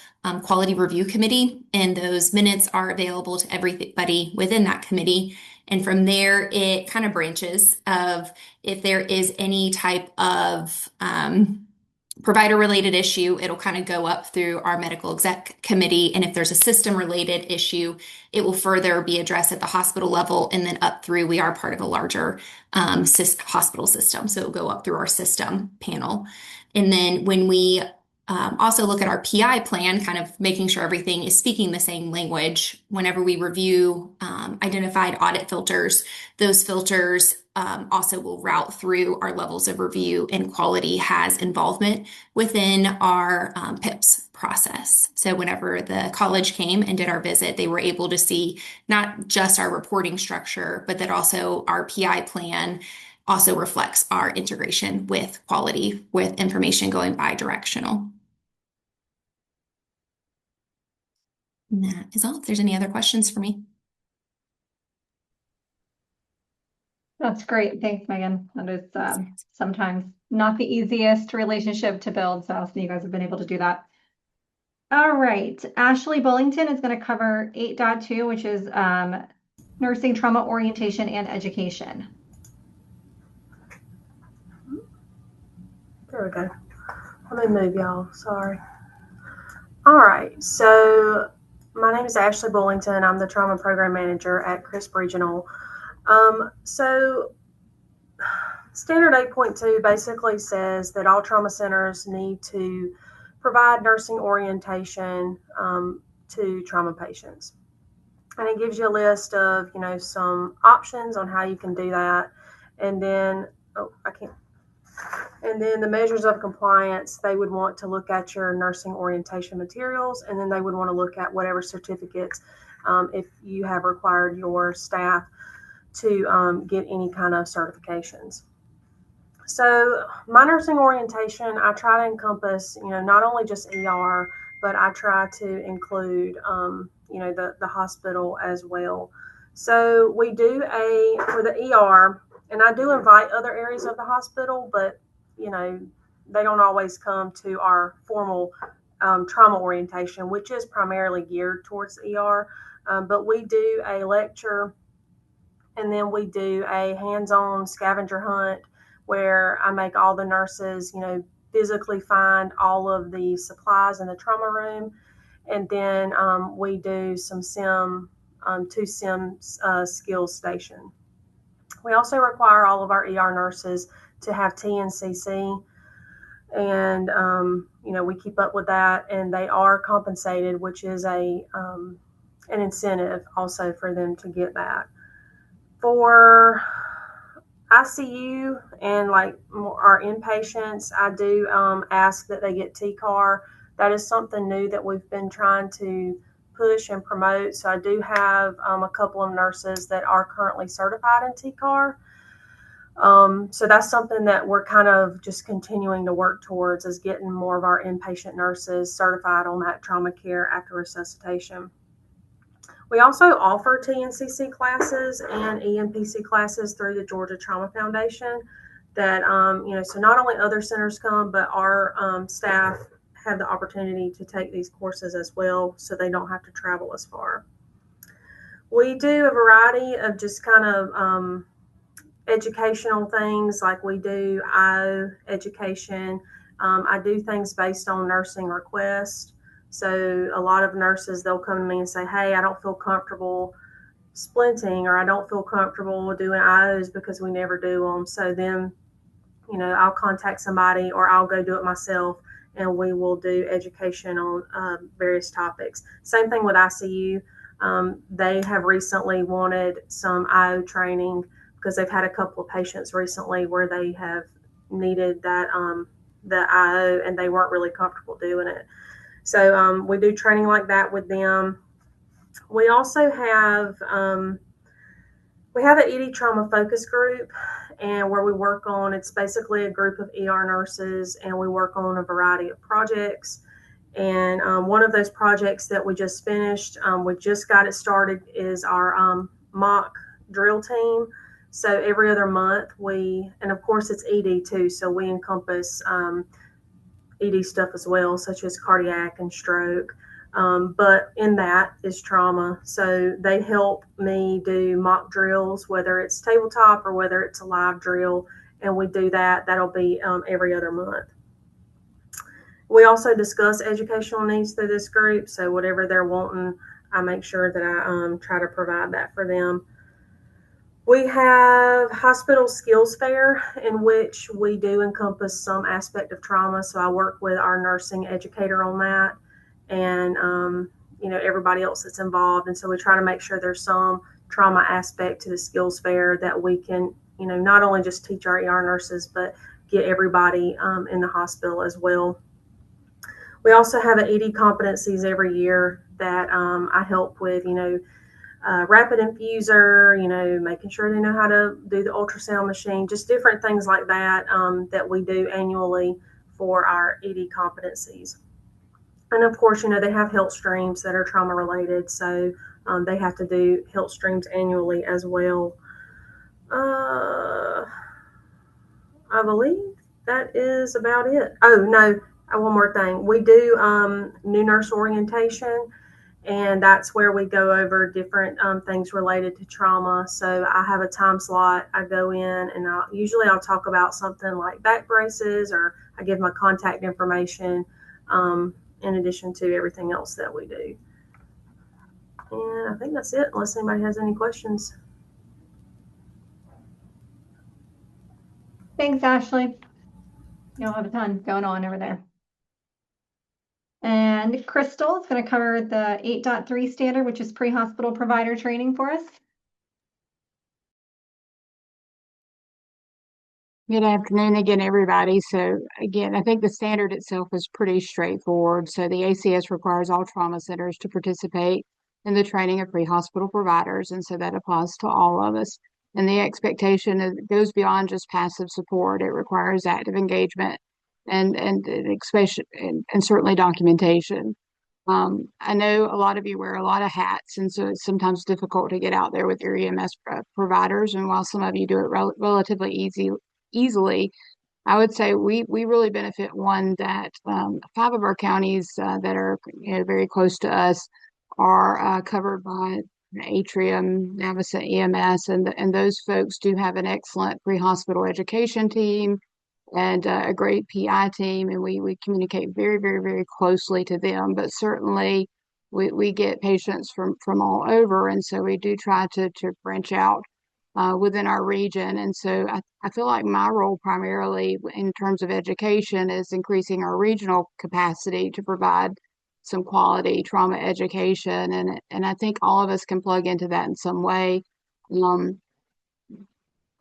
quality review committee, and those minutes are available to everybody within that committee. And from there, it kind of branches of if there is any type of provider related issue, it'll kind of go up through our medical exec committee. And if there's a system related issue, it will further be addressed at the hospital level and then up through. We are part of a larger hospital system, so it'll go up through our system panel. And then when we also look at our PI plan, kind of making sure everything is speaking the same language. Whenever we review identified audit filters, those filters also will route through our levels of review, and quality has involvement within our PIPS process. So whenever the college came and did our visit, they were able to see not just our reporting structure, but that also our PI plan also reflects our integration with quality, with information going bi-directional. And that is all. If there's any other questions for me. That's great. Thanks, Megan. That is sometimes not the easiest relationship to build, so you guys have been able to do that. All right. Ashley Bullington is going to cover 8.2, which is nursing trauma orientation and education. There we go. Let me move y'all. Sorry. All right. So my name is Ashley Bullington. I'm the Trauma Program Manager at Crisp Regional. So Standard 8.2 basically says that all trauma centers need to provide nursing orientation to trauma patients. And it gives you a list of, some options on how you can do that. And then, And then the measures of compliance, they would want to look at your nursing orientation materials, and then they would want to look at whatever certificates, if you have required your staff to get any kind of certifications. So my nursing orientation, I try to encompass, not only just ER, but I try to include, the hospital as well. So we do for the ER, and I do invite other areas of the hospital, but they don't always come to our formal trauma orientation, which is primarily geared towards ER. But we do a lecture, and then we do a hands-on scavenger hunt where I make all the nurses, physically find all of the supplies in the trauma room. And then we do some two sim skills station. We also require all of our ER nurses to have TNCC, and we keep up with that, and they are compensated, which is an incentive also for them to get that. ICU and like our inpatients, I do ask that they get TCAR. That is something new that we've been trying to push and promote. So I do have a couple of nurses that are currently certified in TCAR. So that's something that we're kind of just continuing to work towards, is getting more of our inpatient nurses certified on that trauma care after resuscitation. We also offer TNCC classes and EMPC classes through the Georgia Trauma Foundation that, so not only other centers come, but our staff have the opportunity to take these courses as well, so they don't have to travel as far. We do a variety of just kind of educational things, like we do IO education. I do things based on nursing requests. So a lot of nurses, they'll come to me and say, hey, I don't feel comfortable splinting, or I don't feel comfortable doing IOs because we never do them. So then, I'll contact somebody, or I'll go do it myself, and we will do education on various topics. Same thing with ICU. They have recently wanted some IO training because they've had a couple of patients recently where they have needed that the IO, and they weren't really comfortable doing it. So we do training like that with them. We also have an ED trauma focus group, and where we work on, it's basically a group of ER nurses, and we work on a variety of projects. And one of those projects that we just finished, we just got it started, is our mock drill team. So every other month and of course it's ED too, so we encompass ED stuff as well, such as cardiac and stroke. But in that is trauma. So they help me do mock drills, whether it's tabletop or whether it's a live drill. And we do that. That'll be every other month. We also discuss educational needs through this group. So whatever they're wanting, I make sure that I try to provide that for them. We have hospital skills fair, in which we do encompass some aspect of trauma. So I work with our nursing educator on that, and everybody else that's involved. And so we try to make sure there's some trauma aspect to the skills fair that we can, not only just teach our ER nurses, but get everybody in the hospital as well. We also have an ED competencies every year that I help with, rapid infuser, making sure they know how to do the ultrasound machine, just different things like that that we do annually for our ED competencies. And of course, they have health streams that are trauma related, so they have to do health streams annually as well. I believe that is about it. Oh, no, one more thing. We do new nurse orientation. And that's where we go over different things related to trauma. So I have a time slot. I go in, and I'll talk about something like back braces, or I give my contact information in addition to everything else that we do. And I think that's it, unless anybody has any questions. Thanks, Ashley. You'll have a ton going on over there. And Crystal is going to cover the 8.3 standard, which is pre-hospital provider training for us. Good afternoon again, everybody. So again, I think the standard itself is pretty straightforward. So the ACS requires all trauma centers to participate in the training of pre-hospital providers. And so that applies to all of us. And the expectation goes beyond just passive support. It requires active engagement and certainly documentation. I know a lot of you wear a lot of hats, and so it's sometimes difficult to get out there with your EMS providers. And while some of you do it relatively easily, I would say we really benefit. One, that 5 of our counties that are very close to us are covered by Atrium, Navicent EMS, and those folks do have an excellent pre-hospital education team and a great PI team, and we communicate very, very, very closely to them. But certainly we get patients from all over, and so we do try to branch out within our region. And so I feel like my role primarily in terms of education is increasing our regional capacity to provide some quality trauma education, and I think all of us can plug into that in some way.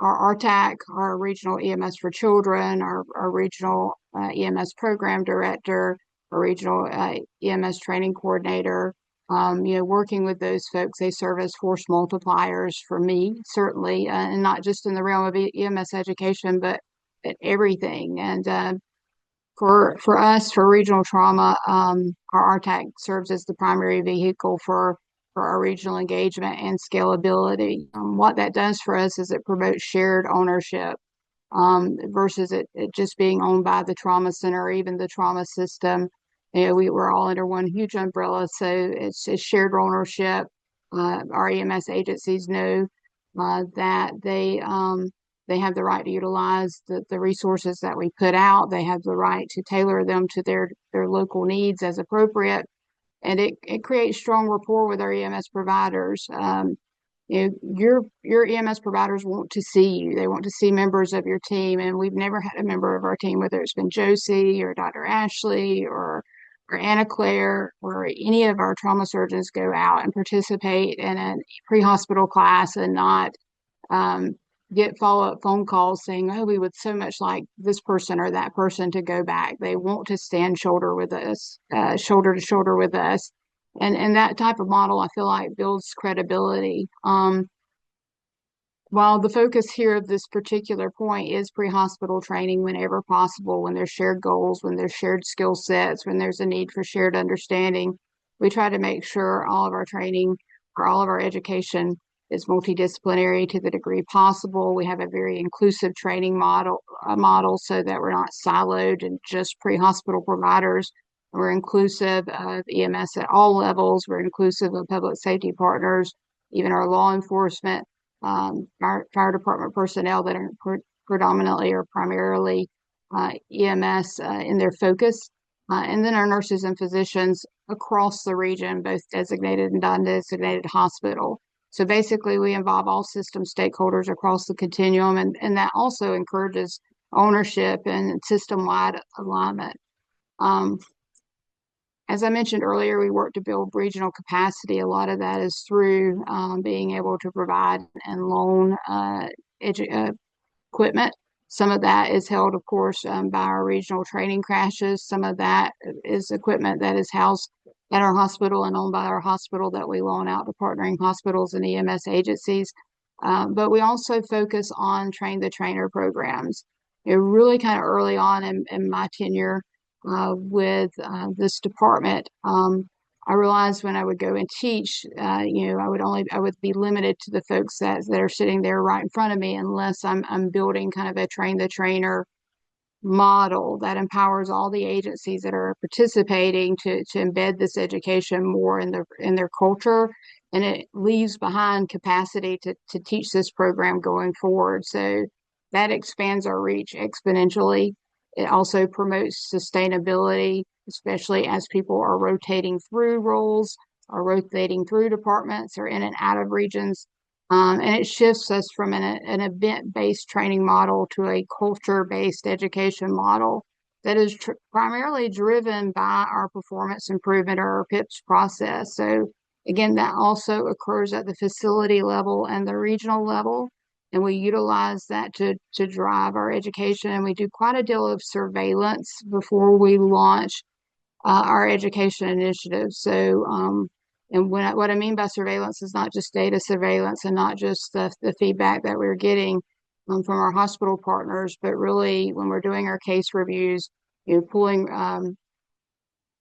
our RTAC, our regional EMS for children, our regional EMS program director, our regional EMS training coordinator, working with those folks, they serve as force multipliers for me, certainly, and not just in the realm of EMS education, but at everything. And for us, for regional trauma, our RTAC serves as the primary vehicle for our regional engagement and scalability. What that does for us is it promotes shared ownership versus it just being owned by the trauma center or even the trauma system. We're all under one huge umbrella, so it's shared ownership. Our EMS agencies know that they have the right to utilize the resources that we put out. They have the right to tailor them to their local needs as appropriate. And it creates strong rapport with our EMS providers. Your EMS providers want to see you. They want to see members of your team. And we've never had a member of our team, whether it's been Josie or Dr. Ashley or Anna Claire or any of our trauma surgeons, go out and participate in a pre-hospital class and not get follow-up phone calls saying, oh, we would so much like this person or that person to go back. They want to stand shoulder to shoulder with us. And that type of model, I feel like, builds credibility. While the focus here of this particular point is pre-hospital training whenever possible, when there's shared goals, when there's shared skill sets, when there's a need for shared understanding, we try to make sure all of our training or all of our education is multidisciplinary to the degree possible. We have a very inclusive training model so that we're not siloed and just pre-hospital providers. We're inclusive of EMS at all levels. We're inclusive of public safety partners, even our law enforcement, fire department personnel that are predominantly or primarily EMS in their focus, and then our nurses and physicians across the region, both designated and non-designated hospital. So basically, we involve all system stakeholders across the continuum, and that also encourages ownership and system-wide alignment. As I mentioned earlier, we work to build regional capacity. A lot of that is through being able to provide and loan equipment. Some of that is held, of course, by our regional training crashes. Some of that is equipment that is housed at our hospital and owned by our hospital that we loan out to partnering hospitals and EMS agencies. But we also focus on train-the-trainer programs. Really kind of early on in my tenure with this department, I realized when I would go and teach, I would be limited to the folks that are sitting there right in front of me, unless I'm building kind of a train-the-trainer model that empowers all the agencies that are participating to embed this education more in their culture, and it leaves behind capacity to teach this program going forward. So that expands our reach exponentially. It also promotes sustainability, especially as people are rotating through roles, or rotating through departments, or in and out of regions. And it shifts us from an event-based training model to a culture-based education model that is primarily driven by our performance improvement or our PIPS process. So again, that also occurs at the facility level and the regional level. And we utilize that to drive our education. And we do quite a deal of surveillance before we launch our education initiatives. So, and what I mean by surveillance is not just data surveillance and not just the feedback that we're getting from our hospital partners, but really when we're doing our case reviews, pulling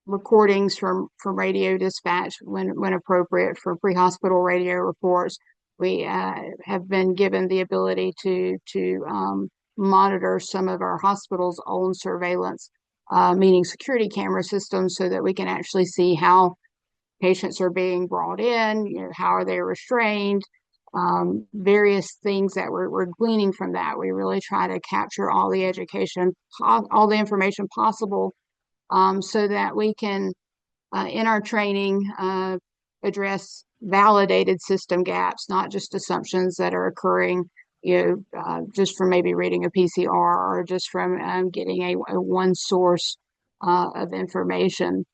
recordings from radio dispatch when appropriate for pre-hospital radio reports. We have been given the ability to monitor some of our hospital's own surveillance, meaning security camera systems, so that we can actually see how patients are being brought in, how are they restrained, various things that we're gleaning from that. We really try to capture all the information possible, so that we can, in our training, address validated system gaps, not just assumptions that are occurring, just from maybe reading a PCR or just from getting a one source of information.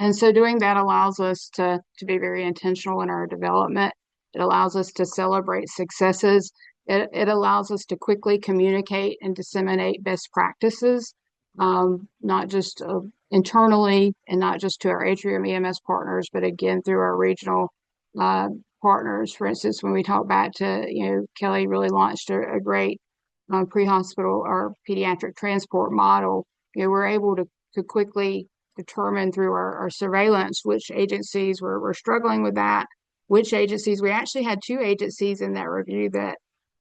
And so doing that allows us to be very intentional in our development. It allows us to celebrate successes. It allows us to quickly communicate and disseminate best practices, not just internally and not just to our Atrium EMS partners, but again through our regional partners. For instance, when we talk back to, Kelly really launched a great pre-hospital or pediatric transport model. We're able to quickly determine through our surveillance which agencies were struggling with that, which agencies. We actually had 2 agencies in that review that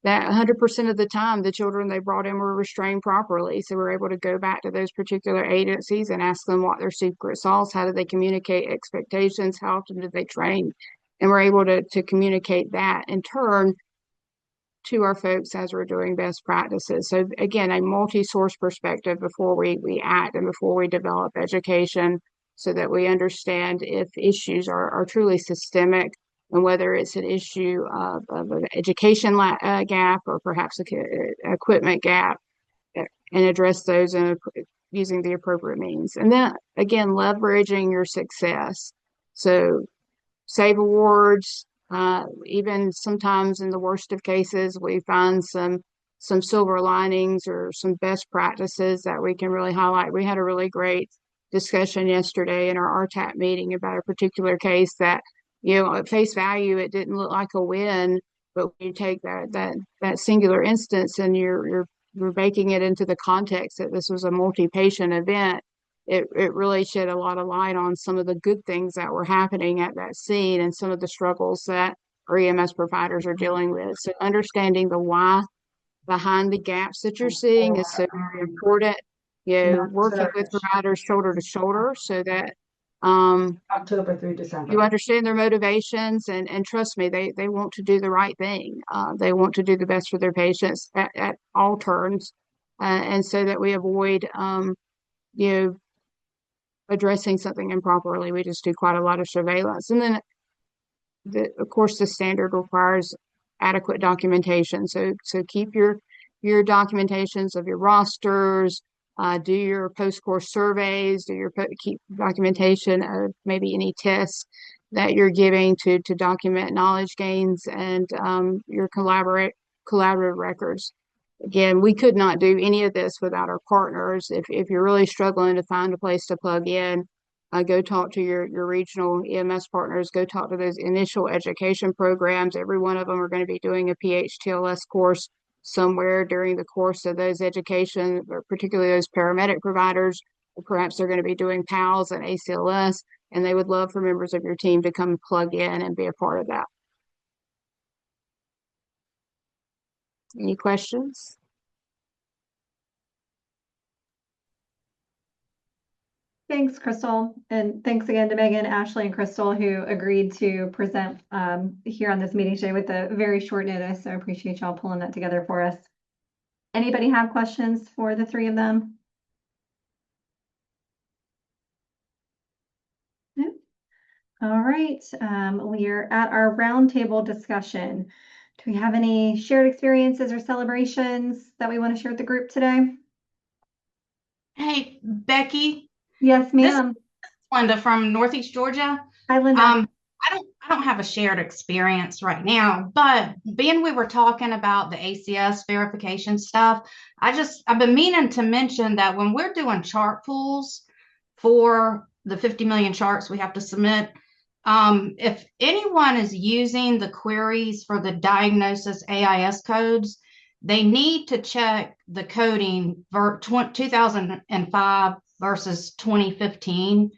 100% of the time the children they brought in were restrained properly. So we're able to go back to those particular agencies and ask them what their secret sauce, how do they communicate expectations, how often did they train, and we're able to communicate that in turn to our folks as we're doing best practices. So again, a multi-source perspective before we act and before we develop education, so that we understand if issues are truly systemic, and whether it's an issue of an education gap or perhaps an equipment gap, and address those using the appropriate means. And then again, leveraging your success. So save awards, even sometimes in the worst of cases, we find some silver linings or some best practices that we can really highlight. We had a really great discussion yesterday in our RTAP meeting about a particular case that, at face value, it didn't look like a win, but when you take that singular instance and you're baking it into the context that this was a multi-patient event, it really shed a lot of light on some of the good things that were happening at that scene and some of the struggles that our EMS providers are dealing with. So understanding the why behind the gaps that you're seeing is so very important. Working with providers shoulder to shoulder so that October through December. you understand their motivations, and trust me, they want to do the right thing. They want to do the best for their patients at all turns, and so that we avoid addressing something improperly. We just do quite a lot of surveillance. And then of course the standard requires adequate documentation. So keep your documentations of your rosters, do your post-course surveys, keep documentation of maybe any tests that you're giving to document knowledge gains, and your collaborative records. Again, we could not do any of this without our partners. If you're really struggling to find a place to plug in, go talk to your regional EMS partners, go talk to those initial education programs. Every one of them are going to be doing a PHTLS course somewhere during the course of those education, particularly those paramedic providers. Or perhaps they're going to be doing PALS and ACLS, and they would love for members of your team to come plug in and be a part of that. Any questions? Thanks, Crystal. And thanks again to Megan, Ashley, and Crystal, who agreed to present here on this meeting today with a very short notice. So I appreciate y'all pulling that together for us. Anybody have questions for the 3 of them? No? All right. We are at our roundtable discussion. Do we have any shared experiences or celebrations that we want to share with the group today? Hey, Becky. Yes, ma'am. This is Linda from Northeast Georgia. Hi, Linda. I don't have a shared experience right now, but being we were talking about the ACS verification stuff, I've been meaning to mention that when we're doing chart pools for the 50 million charts we have to submit, if anyone is using the queries for the diagnosis AIS codes, they need to check the coding for 2005 versus 2015,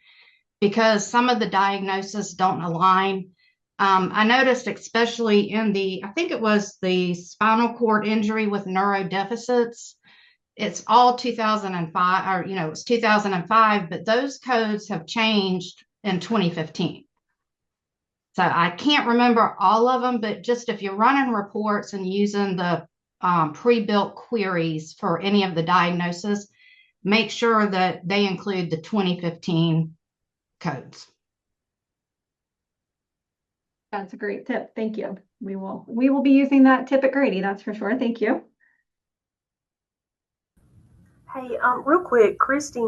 because some of the diagnoses don't align. I noticed especially in I think it was the spinal cord injury with neurodeficits, it's all 2005, or it's 2005, but those codes have changed in 2015. So I can't remember all of them, but just if you're running reports and using the pre-built queries for any of the diagnoses, make sure that they include the 2015 codes. That's a great tip. Thank you. We will be using that tip at Grady, that's for sure. Thank you. Hey, real quick, Christy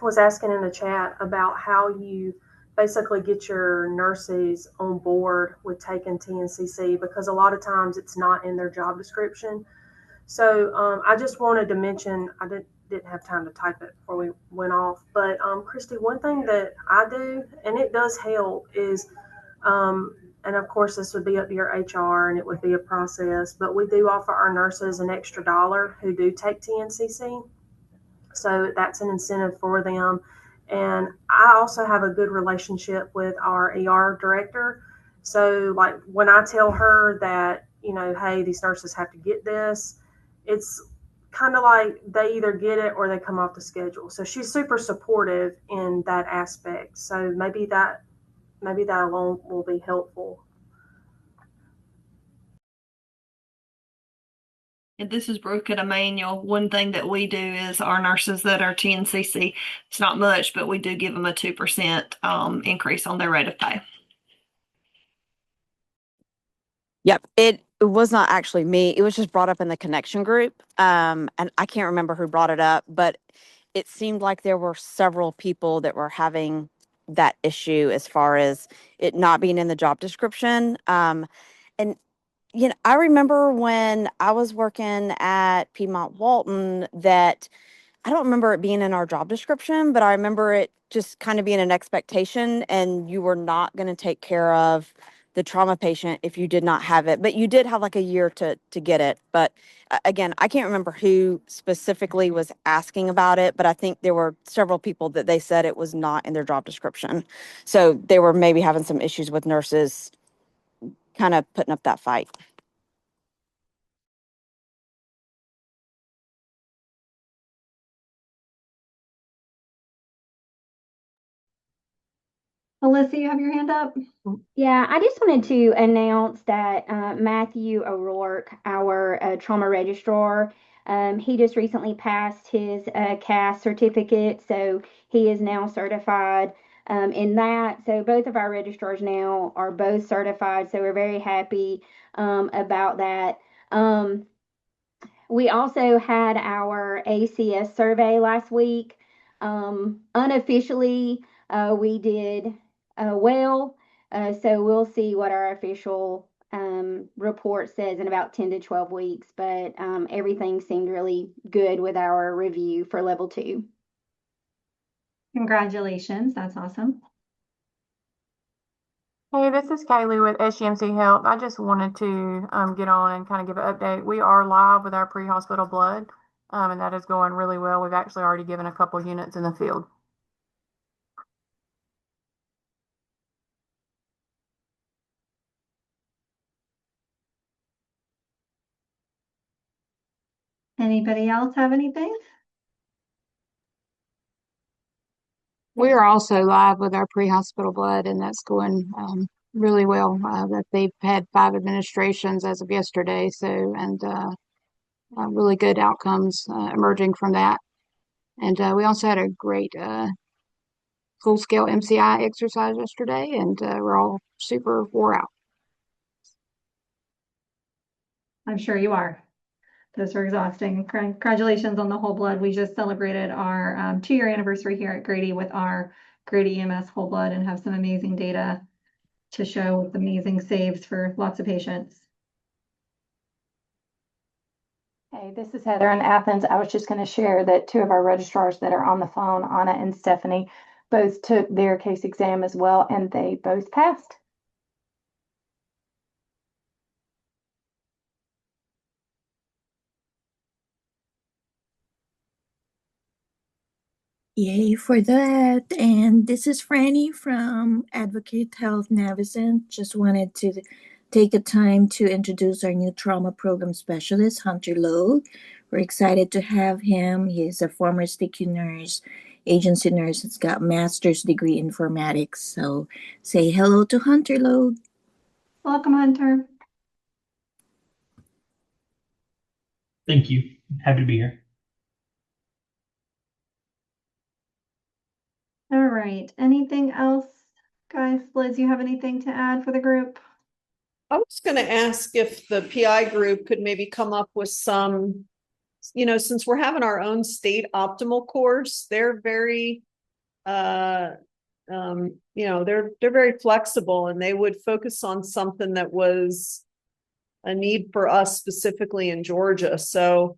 was asking in the chat about how you basically get your nurses on board with taking TNCC, because a lot of times it's not in their job description. So I just wanted to mention, I didn't have time to type it before we went off, but Christy, one thing that I do, and it does help, is, and of course this would be up to your HR and it would be a process, but we do offer our nurses an extra $1 who do take TNCC. So that's an incentive for them. And I also have a good relationship with our ER director. So like when I tell her that, you know, hey, these nurses have to get this, it's kind of like they either get it or they come off the schedule. So she's super supportive in that aspect. So maybe that alone will be helpful. And this is Brooke at Emmanuel. One thing that we do is our nurses that are TNCC, it's not much, but we do give them a 2% increase on their rate of pay. Yep, it was not actually me. It was just brought up in the connection group. And I can't remember who brought it up, but it seemed like there were several people that were having that issue as far as it not being in the job description. And you know, I remember when I was working at Piedmont Walton that I don't remember it being in our job description, but I remember it just kind of being an expectation, and you were not going to take care of the trauma patient if you did not have it. But you did have like a year to get it. But again, I can't remember who specifically was asking about it, but I think there were several people that they said it was not in their job description. So they were maybe having some issues with nurses kind of putting up that fight. Alyssa, you have your hand up? Yeah, I just wanted to announce that Matthew O'Rourke, our trauma registrar, he just recently passed his CAS certificate, so he is now certified in that. So both of our registrars now are both certified, so we're very happy about that. We also had our ACS survey last week. Unofficially, we did well. So we'll see what our official report says in about 10 to 12 weeks. But everything seemed really good with our review for level 2. Congratulations. That's awesome. Hey, this is Kaylee with SUMC Health. I just wanted to get on and kind of give an update. We are live with our pre-hospital blood, and that is going really well. We've actually already given a couple units in the field. Anybody else have anything? We are also live with our pre-hospital blood, and that's going really well. That they've had 5 administrations as of yesterday, so and really good outcomes emerging from that. And we also had a great full-scale MCI exercise yesterday, and we're all super wore out. I'm sure you are. Those are exhausting. Congratulations on the whole blood. We just celebrated our 2-year anniversary here at Grady with our Grady EMS whole blood and have some amazing data to show with amazing saves for lots of patients. Hey, this is Heather in Athens. I was just going to share that 2 of our registrars that are on the phone, Anna and Stephanie, both took their case exam as well, and they both passed. Yay for that. And this is Franny from Advocate Health Navicent. Just wanted to take a time to introduce our new trauma program specialist, Hunter Lowe. We're excited to have him. He's a former STICU nurse, agency nurse. He's got master's degree in informatics. So say hello to Hunter Lowe. Welcome, Hunter. Thank you. Happy to be here. All right. Anything else, guys? Liz, you have anything to add for the group? I was going to ask if the PI group could maybe come up with some, you know, since we're having our own state optimal course, they're very you know, they're very flexible, and they would focus on something that was a need for us specifically in Georgia. So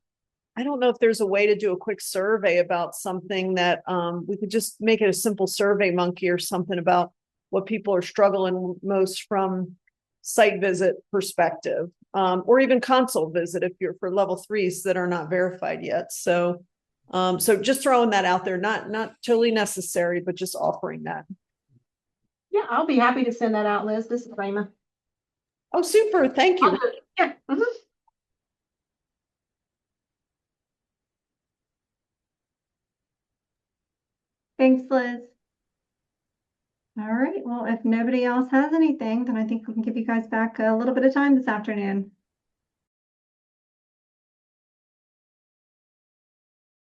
I don't know if there's a way to do a quick survey about something that we could just make it a simple Survey Monkey or something about what people are struggling most from site visit perspective, or even console visit if you're for level 3s that are not verified yet. So so just throwing that out there, not totally necessary, but just offering that. Yeah, I'll be happy to send that out, Liz. This is Rayma. Oh, super. Thank you. Yeah. Thanks, Liz. All right, well, if nobody else has anything, then I think we can give you guys back a little bit of time this afternoon.